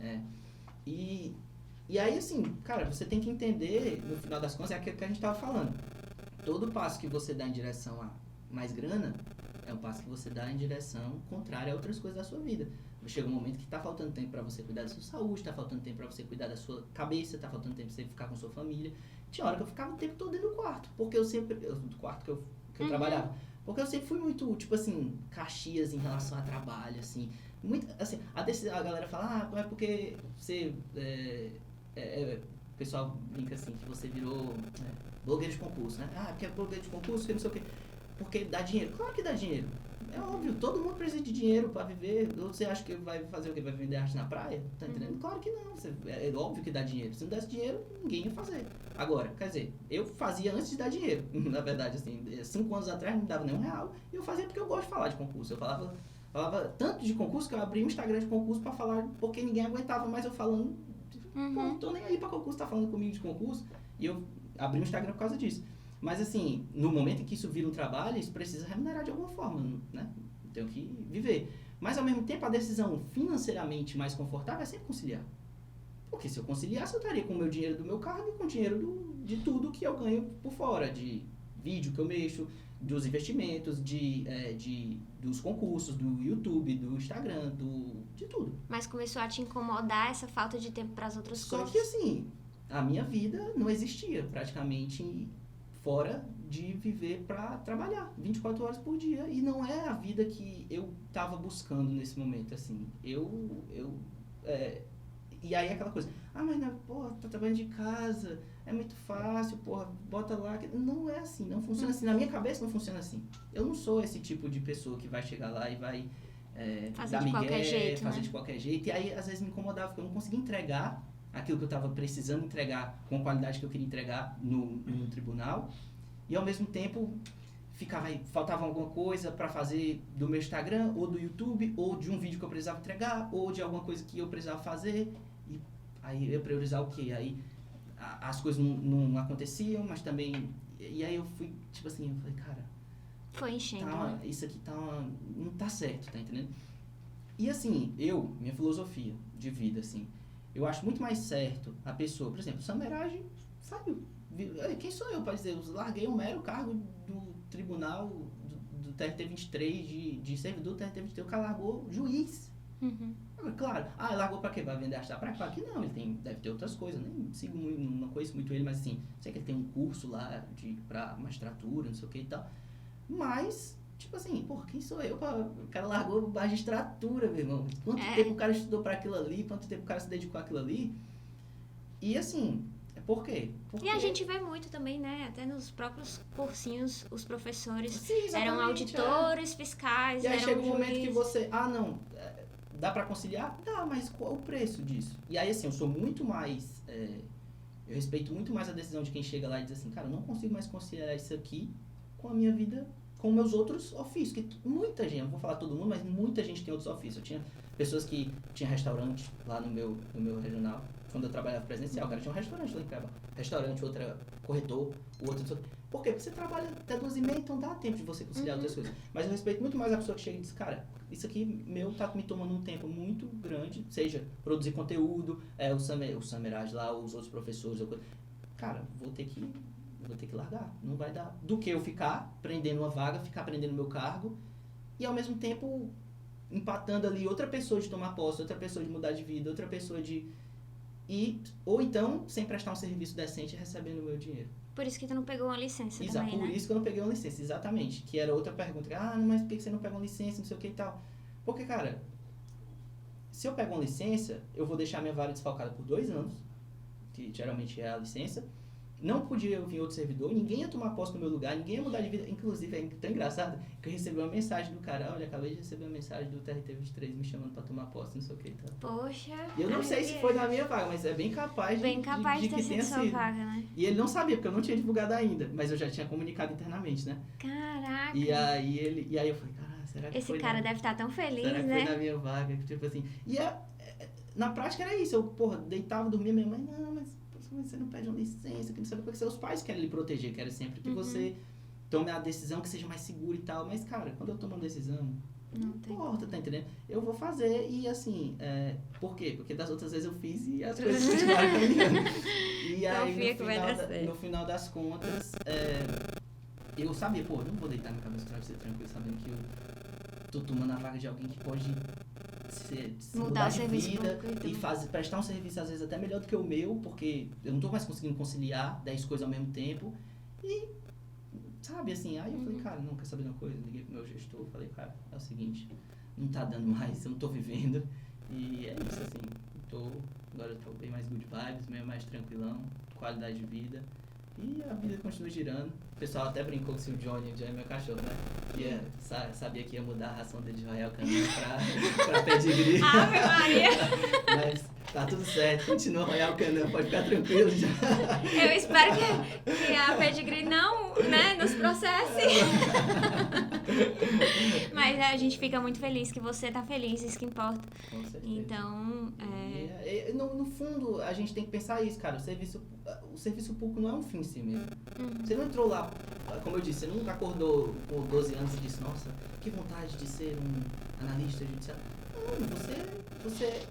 B: E aí, assim, cara, você tem que entender, no final das contas, é aquilo que a gente tava falando. Todo passo que você dá em direção a mais grana, é um passo que você dá em direção contrária a outras coisas da sua vida. chega um momento que tá faltando tempo para você cuidar da sua saúde, tá faltando tempo para você cuidar da sua cabeça, tá faltando tempo para você ficar com sua família. Tinha hora que eu ficava o tempo todo dentro do quarto, porque do quarto que eu trabalhava, porque eu sempre fui muito, tipo assim, Caxias em relação a trabalho, assim, muito, assim, a galera fala, é porque você, o pessoal brinca assim, que você virou blogueiro de concurso, né? Porque é blogueiro de concurso, que não sei o quê, porque dá dinheiro. Claro que dá dinheiro. É óbvio, todo mundo precisa de dinheiro para viver. Ou você acha que vai fazer o quê? Vai vender arte na praia? Tá entendendo? Claro que não. É óbvio que dá dinheiro. Se não desse dinheiro, ninguém ia fazer. Agora, quer dizer, eu fazia antes de dar dinheiro. Na verdade, assim, 5 anos atrás não me dava nenhum real. E eu fazia porque eu gosto de falar de concurso. Eu falava tanto de concurso que eu abri um Instagram de concurso para falar, porque ninguém aguentava mais eu falando. Pô, tô nem aí pra concurso, tá falando comigo de concurso. E eu abri um Instagram por causa disso. Mas assim, no momento em que isso vira um trabalho, isso precisa remunerar de alguma forma, né? Tenho que viver. Mas ao mesmo tempo, a decisão financeiramente mais confortável é sempre conciliar. Porque se eu conciliasse, eu estaria com o meu dinheiro do meu cargo e com o dinheiro de tudo que eu ganho por fora. De vídeo que eu mexo, dos investimentos, dos concursos, do YouTube, do Instagram, de tudo.
A: Mas começou a te incomodar essa falta de tempo para as outras coisas?
B: Só que assim, a minha vida não existia praticamente fora de viver para trabalhar 24 horas por dia. E não é a vida que eu tava buscando nesse momento, assim. E aí aquela coisa, mas não, porra, tá trabalhando de casa, é muito fácil, porra, bota lá. Não é assim, não funciona assim. Na minha cabeça não funciona assim. Eu não sou esse tipo de pessoa que vai chegar lá e vai
A: fazer de qualquer jeito,
B: fazer de qualquer jeito. E aí, às vezes, me incomodava, porque eu não conseguia entregar aquilo que eu estava precisando entregar com a qualidade que eu queria entregar no tribunal. E, ao mesmo tempo, faltava alguma coisa para fazer do meu Instagram, ou do YouTube, ou de um vídeo que eu precisava entregar, ou de alguma coisa que eu precisava fazer. E aí, eu ia priorizar o quê? Aí, as coisas não aconteciam, mas também... E aí, eu fui, tipo assim, eu falei, cara...
A: Foi enchendo, né?
B: Isso aqui não tá certo, tá entendendo? E assim, minha filosofia de vida, assim, eu acho muito mais certo a pessoa, por exemplo, o Samerage saiu. Quem sou eu para dizer? Eu larguei um mero cargo do tribunal do TRT-23, de servidor do TRT-23, o cara largou juiz. Claro, largou pra quê? Vai vender arte da praia? Claro que não, ele deve ter outras coisas, nem sigo muito, não conheço muito ele, mas assim, sei que ele tem um curso lá pra magistratura, não sei o que e tal. Mas, tipo assim, quem sou eu? O cara largou magistratura, meu irmão. Quanto tempo o cara estudou pra aquilo ali? Quanto tempo o cara se dedicou àquilo ali? E assim, por quê?
A: E a gente vê muito também, né? Até nos próprios cursinhos, os professores eram
B: auditores,
A: fiscais,
B: e aí chega um
A: juízes.
B: momento que você, dá pra conciliar? Dá, mas qual o preço disso? E aí, assim, eu sou muito mais... eu respeito muito mais a decisão de quem chega lá e diz assim, cara, eu não consigo mais conciliar isso aqui com a minha vida, com meus outros ofícios, que muita gente, não vou falar todo mundo, mas muita gente tem outros ofícios. Eu tinha pessoas que tinham restaurante lá no meu regional, quando eu trabalhava presencial, o cara tinha um restaurante lá em Cuiabá. Restaurante, outro era corretor, o outro... Por quê? Porque você trabalha até 2h30, então dá tempo de você conciliar outras coisas. Mas eu respeito muito mais a pessoa que chega e diz, cara, isso aqui meu tá me tomando um tempo muito grande, seja produzir conteúdo, o Samerage lá, os outros professores, cara, vou ter que largar, não vai dar. Do que eu ficar prendendo uma vaga, ficar prendendo meu cargo e ao mesmo tempo empatando ali outra pessoa de tomar posse, outra pessoa de mudar de vida, outra pessoa ou então sem prestar um serviço decente e recebendo o meu dinheiro.
A: Por isso que tu não pegou uma licença também,
B: por isso que eu não peguei uma licença, exatamente. Que era outra pergunta. Mas por que você não pegou uma licença, não sei o que e tal? Porque, cara, se eu pego uma licença, eu vou deixar minha vaga desfalcada por 2 anos, que geralmente é a licença. Não podia vir outro servidor, ninguém ia tomar posse no meu lugar, ninguém ia mudar de vida. Inclusive, é tão engraçado que eu recebi uma mensagem do cara, olha, acabei de receber uma mensagem do TRT-23 me chamando pra tomar posse, não sei o que e tal.
A: Poxa.
B: Eu não sei se foi na minha vaga, mas é bem capaz
A: de
B: que
A: ter sido sua vaga, né?
B: E ele não sabia, porque eu não tinha divulgado ainda, mas eu já tinha comunicado internamente, né?
A: Caraca.
B: E aí eu falei, cara, será que
A: esse cara deve estar tão feliz, né?
B: Será que foi na minha vaga? Tipo assim. E na prática era isso, eu, deitava, dormia, minha mãe, não, mas você não pede uma licença, que não sabe o que seus pais querem lhe proteger, querem sempre que você tome a decisão que seja mais segura e tal, mas cara, quando eu tomo uma decisão, não importa, tá entendendo? Eu vou fazer e assim, por quê? Porque das outras vezes eu fiz e as coisas continuaram caminhando. E aí no final das contas, eu sabia, eu não vou deitar minha cabeça no travesseiro tranquilo, sabendo que eu tô tomando a vaga de alguém que pode mudar de vida e prestar um serviço, às vezes, até melhor do que o meu, porque eu não tô mais conseguindo conciliar 10 coisas ao mesmo tempo. E, sabe, assim, aí eu falei, cara, não, quer saber de uma coisa? Liguei pro meu gestor, falei, cara, é o seguinte, não tá dando mais, eu não tô vivendo. E é isso, assim, agora eu tô bem mais good vibes, meio mais tranquilão, qualidade de vida. E a vida continua girando. O pessoal até brincou que se o Johnny é meu cachorro, né? Que sabia que ia mudar a ração dele de Royal Canin pra pedigree.
A: Ave Maria!
B: Mas tá tudo certo, continua Royal Canin, pode ficar tranquilo já.
A: Eu espero que a pedigree não, né, nos processe. Mas a gente fica muito feliz que você tá feliz, isso que importa.
B: Com certeza.
A: Então,
B: no fundo, a gente tem que pensar isso, cara. O serviço público não é um fim em si mesmo. Você não entrou lá, como eu disse, você nunca acordou com 12 anos e disse, nossa, que vontade de ser um analista judicial. Não, você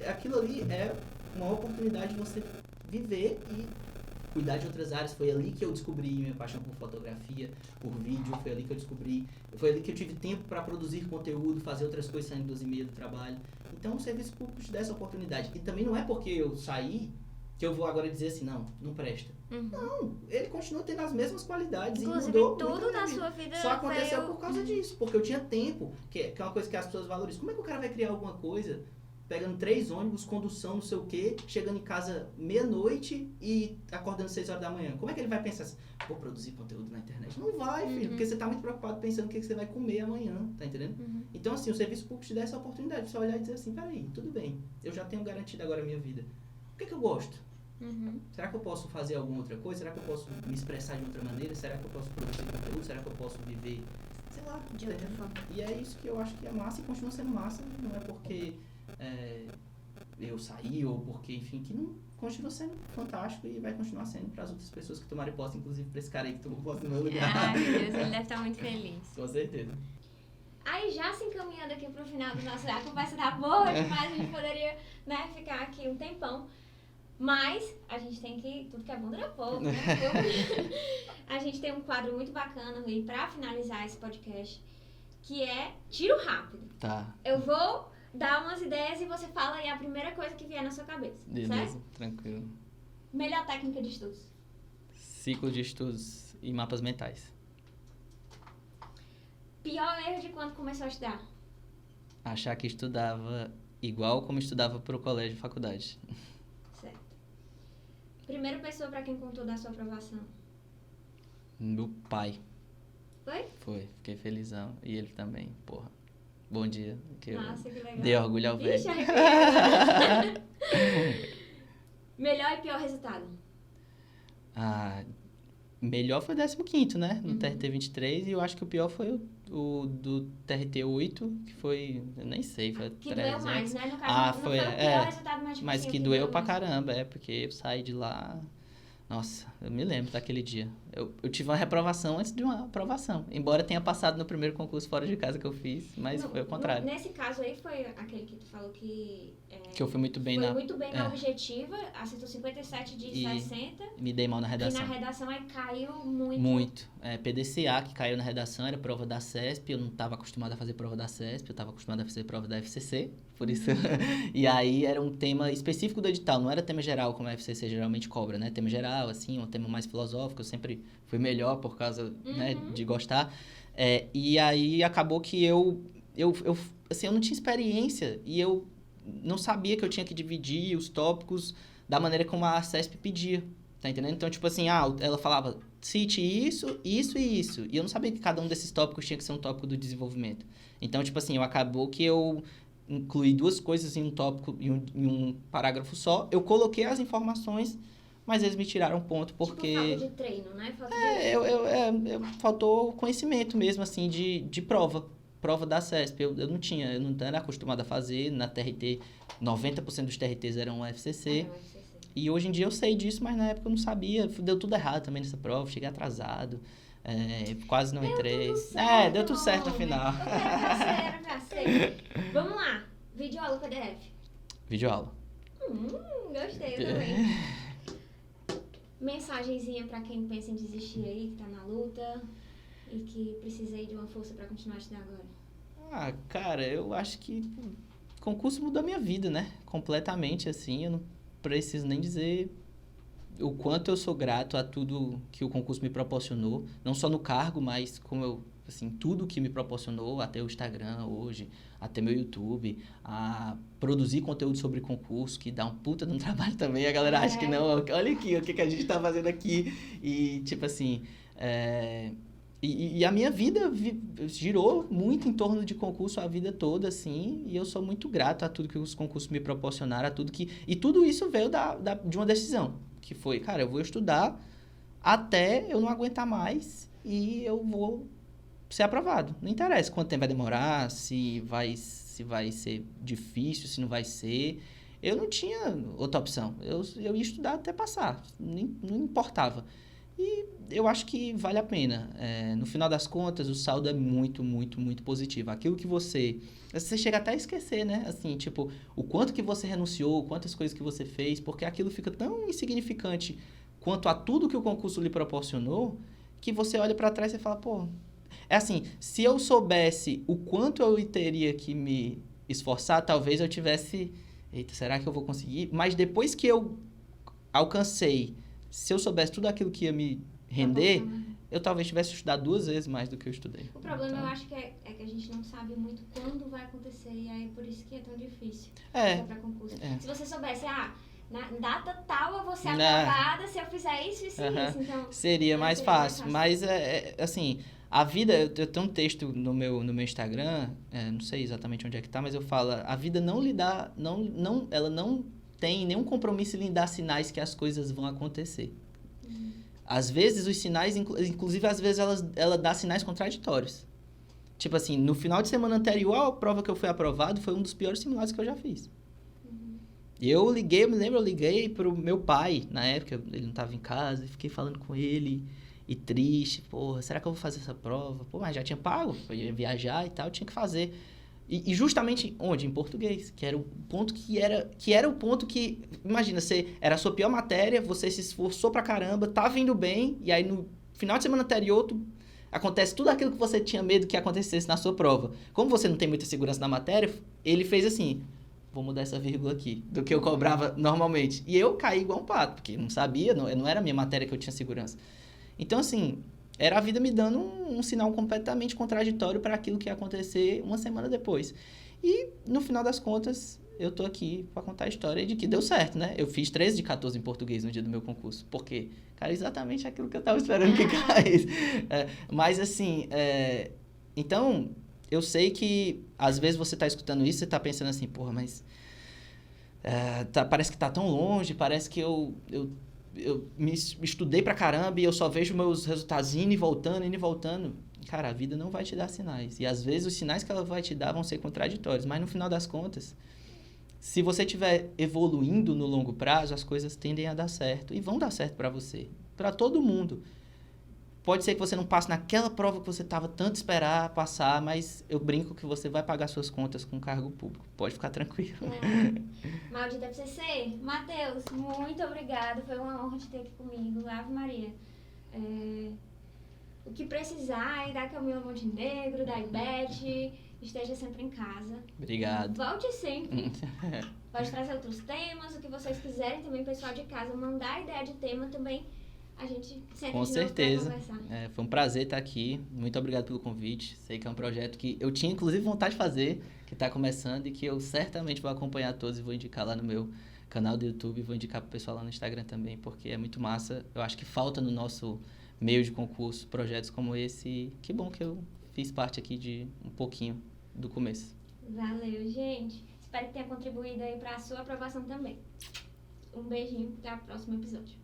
B: aquilo ali é uma oportunidade de você viver e cuidar de outras áreas. Foi ali que eu descobri minha paixão por fotografia, por vídeo, foi ali que eu tive tempo para produzir conteúdo, fazer outras coisas saindo 12h30 do trabalho. Então o serviço público te dá essa oportunidade. E também não é porque eu saí que eu vou agora dizer assim, não presta. Não, ele continua tendo as mesmas qualidades.
A: Inclusive,
B: e mudou
A: tudo na sua vida
B: só aconteceu por causa disso, porque eu tinha tempo, que é uma coisa que as pessoas valorizam. Como é que o cara vai criar alguma coisa pegando 3 ônibus, condução, não sei o quê, chegando em casa meia-noite e acordando 6 horas da manhã? Como é que ele vai pensar assim, vou produzir conteúdo na internet? Não vai, filho, porque você tá muito preocupado pensando o que você vai comer amanhã, tá entendendo? Então, assim, o serviço público te dá essa oportunidade de você olhar e dizer assim, peraí, tudo bem, eu já tenho garantido agora a minha vida. O que eu gosto? Será que eu posso fazer alguma outra coisa? Será que eu posso me expressar de outra maneira? Será que eu posso produzir conteúdo? Será que eu posso viver, sei lá,
A: de outra forma?
B: E é isso que eu acho que é massa e continua sendo massa. Não é porque eu saí ou porque, enfim, que não continua sendo fantástico e vai continuar sendo para as outras pessoas que tomarem posse, inclusive para esse cara aí que tomou posse no meu lugar.
A: Ai, meu Deus, ele deve estar muito feliz.
B: Com certeza.
A: Aí, já se encaminhando aqui pro final do nosso... A conversa tá boa demais, a gente poderia, né, ficar aqui um tempão. Mas a gente tem que... Tudo que é bom dura pouco, né? A gente tem um quadro muito bacana aí pra finalizar esse podcast, que é Tiro Rápido.
B: Tá.
A: Eu vou dar umas ideias e você fala aí a primeira coisa que vier na sua cabeça.
B: Beleza,
A: certo?
B: tranquilo.
A: Melhor técnica de estudos.
B: Ciclo de estudos e mapas mentais.
A: Pior erro de quando começou a estudar.
B: Achar que estudava igual como estudava pro colégio e faculdade.
A: Certo. Primeira pessoa pra quem contou da sua aprovação.
B: Meu pai.
A: Foi?
B: Foi, fiquei felizão. E ele também, porra. Bom dia.
A: Nossa, que legal.
B: Dei orgulho ao velho.
A: Ixi, arrepiei. Melhor e pior resultado.
B: Melhor foi o 15º, né? No TRT 23. E eu acho que o pior foi o do TRT 8, que foi... Eu nem sei, foi
A: que
B: 300.
A: doeu mais, né? No caso,
B: foi,
A: não foi o pior resultado, mas tipo
B: mas
A: assim,
B: que doeu pra
A: mais.
B: caramba, porque eu saí de lá... Nossa, eu me lembro daquele dia. Eu tive uma reprovação antes de uma aprovação. Embora tenha passado no primeiro concurso fora de casa que eu fiz, mas foi o contrário.
A: Nesse caso aí foi aquele que tu falou que...
B: que eu fui muito bem
A: na objetiva, acertou 57 de 60.
B: Me dei mal na redação.
A: E na redação aí caiu muito.
B: Muito. PDCA, que caiu na redação, era prova da CESP. Eu não estava acostumado a fazer prova da CESP, eu estava acostumado a fazer prova da FCC, por isso. E aí era um tema específico do edital, não era tema geral, como a FCC geralmente cobra, né? Tema geral, assim, um tema mais filosófico, eu sempre fui melhor por causa, né, de gostar. E aí acabou que eu não tinha experiência e eu não sabia que eu tinha que dividir os tópicos da maneira como a CESP pedia, tá entendendo? Então, tipo assim, ela falava, cite isso, isso e isso. E eu não sabia que cada um desses tópicos tinha que ser um tópico do desenvolvimento. Então, tipo assim, acabou que eu incluí 2 coisas em um tópico, em um parágrafo só. Eu coloquei as informações, mas eles me tiraram ponto porque...
A: Tipo, falta de treino, né?
B: Faltou conhecimento mesmo, assim, de prova da CESP. Eu não era acostumado a fazer. Na TRT, 90% dos TRTs eram UFCC. E hoje em dia eu sei disso, mas na época eu não sabia. Deu tudo errado também nessa prova, cheguei atrasado. Quase não entrei. Deu tudo certo no final.
A: Era pra ser. Vamos lá. Videoaula ou PDF?
B: Videoaula.
A: Gostei também. Mensagenzinha pra quem pensa em desistir aí, que tá na luta e que precisa aí de uma força pra continuar a estudar agora.
B: Cara, eu acho que concurso mudou a minha vida, né? Completamente, assim, eu não preciso nem dizer o quanto eu sou grato a tudo que o concurso me proporcionou, não só no cargo, mas como eu, assim, tudo que me proporcionou, até o Instagram hoje, até meu YouTube, a produzir conteúdo sobre concurso, que dá um puta de um trabalho também, a galera acha que não, olha aqui, o que a gente tá fazendo aqui, e tipo assim, e a minha vida girou muito em torno de concurso a vida toda, assim, e eu sou muito grato a tudo que os concursos me proporcionaram, a tudo que... E tudo isso veio de uma decisão, que foi, cara, eu vou estudar até eu não aguentar mais e eu vou ser aprovado. Não interessa quanto tempo vai demorar, se vai ser difícil, se não vai ser. Eu não tinha outra opção. Eu ia estudar até passar, não importava. E eu acho que vale a pena. No final das contas, o saldo é muito, muito, muito positivo. Aquilo que você chega até a esquecer, né? Assim, tipo, o quanto que você renunciou, quantas coisas que você fez, porque aquilo fica tão insignificante quanto a tudo que o concurso lhe proporcionou, que você olha pra trás e fala, pô... É assim, se eu soubesse o quanto eu teria que me esforçar, talvez eu tivesse... Eita, será que eu vou conseguir? Mas depois que eu alcancei... Se eu soubesse tudo aquilo que ia me render, eu talvez tivesse estudado 2 vezes mais do que eu estudei.
A: O problema, então, eu acho que é que a gente não sabe muito quando vai acontecer, e aí é por isso que é tão difícil para concurso. Se você soubesse, na data tal eu vou ser aprovada se eu fizer isso, isso e isso. Então,
B: seria mais fácil. Mas, assim, a vida... Eu tenho um texto no meu Instagram, não sei exatamente onde é que tá, mas eu falo, a vida não lhe dá... ela não tem nenhum compromisso em lhe dar sinais que as coisas vão acontecer. Às vezes, os sinais... Inclusive, às vezes, ela dá sinais contraditórios. Tipo assim, no final de semana anterior à prova que eu fui aprovado, foi um dos piores simulados que eu já fiz. Eu me lembro, eu liguei pro meu pai, na época, ele não estava em casa, e fiquei falando com ele, e triste, porra, será que eu vou fazer essa prova? Pô, mas já tinha pago, eu ia viajar e tal, tinha que fazer. E justamente onde? Em português, que era o ponto que era o ponto que, imagina, era a sua pior matéria, você se esforçou pra caramba, tava indo bem, e aí no final de semana anterior, acontece tudo aquilo que você tinha medo que acontecesse na sua prova. Como você não tem muita segurança na matéria, ele fez assim, vou mudar essa vírgula aqui, do que eu cobrava normalmente. E eu caí igual um pato, porque não sabia, não era a minha matéria que eu tinha segurança. Então, assim, era a vida me dando um sinal completamente contraditório para aquilo que ia acontecer uma semana depois. E, no final das contas, eu tô aqui para contar a história de que deu certo, né? Eu fiz 13 de 14 em português no dia do meu concurso. Por quê? Cara, exatamente aquilo que eu tava esperando que caísse. Mas, assim, então, eu sei que, às vezes, você tá escutando isso e tá pensando assim, porra, mas... parece que tá tão longe, parece que eu me estudei pra caramba e eu só vejo meus resultados indo e voltando. Cara, a vida não vai te dar sinais. E às vezes os sinais que ela vai te dar vão ser contraditórios. Mas no final das contas, se você estiver evoluindo no longo prazo, as coisas tendem a dar certo. E vão dar certo pra você. Pra todo mundo. Pode ser que você não passe naquela prova que você estava tanto esperar passar, mas eu brinco que você vai pagar suas contas com cargo público. Pode ficar tranquilo.
A: Maldita FCC, Matheus, muito obrigada. Foi uma honra te ter aqui comigo. Ave Maria. O que precisar aí da Camila Montenegro, da Ibete, esteja sempre em casa.
B: Obrigado.
A: Volte sempre. Pode trazer outros temas, o que vocês quiserem também, pessoal de casa. Mandar ideia de tema também. A gente sempre
B: com certeza. Foi um prazer estar aqui. Muito obrigado pelo convite. Sei que é um projeto que eu tinha, inclusive, vontade de fazer, que está começando e que eu certamente vou acompanhar todos e vou indicar lá no meu canal do YouTube e vou indicar para o pessoal lá no Instagram também, porque é muito massa. Eu acho que falta no nosso meio de concurso projetos como esse. Que bom que eu fiz parte aqui de um pouquinho do começo.
A: Valeu, gente. Espero que tenha contribuído aí para a sua aprovação também. Um beijinho, até o próximo episódio.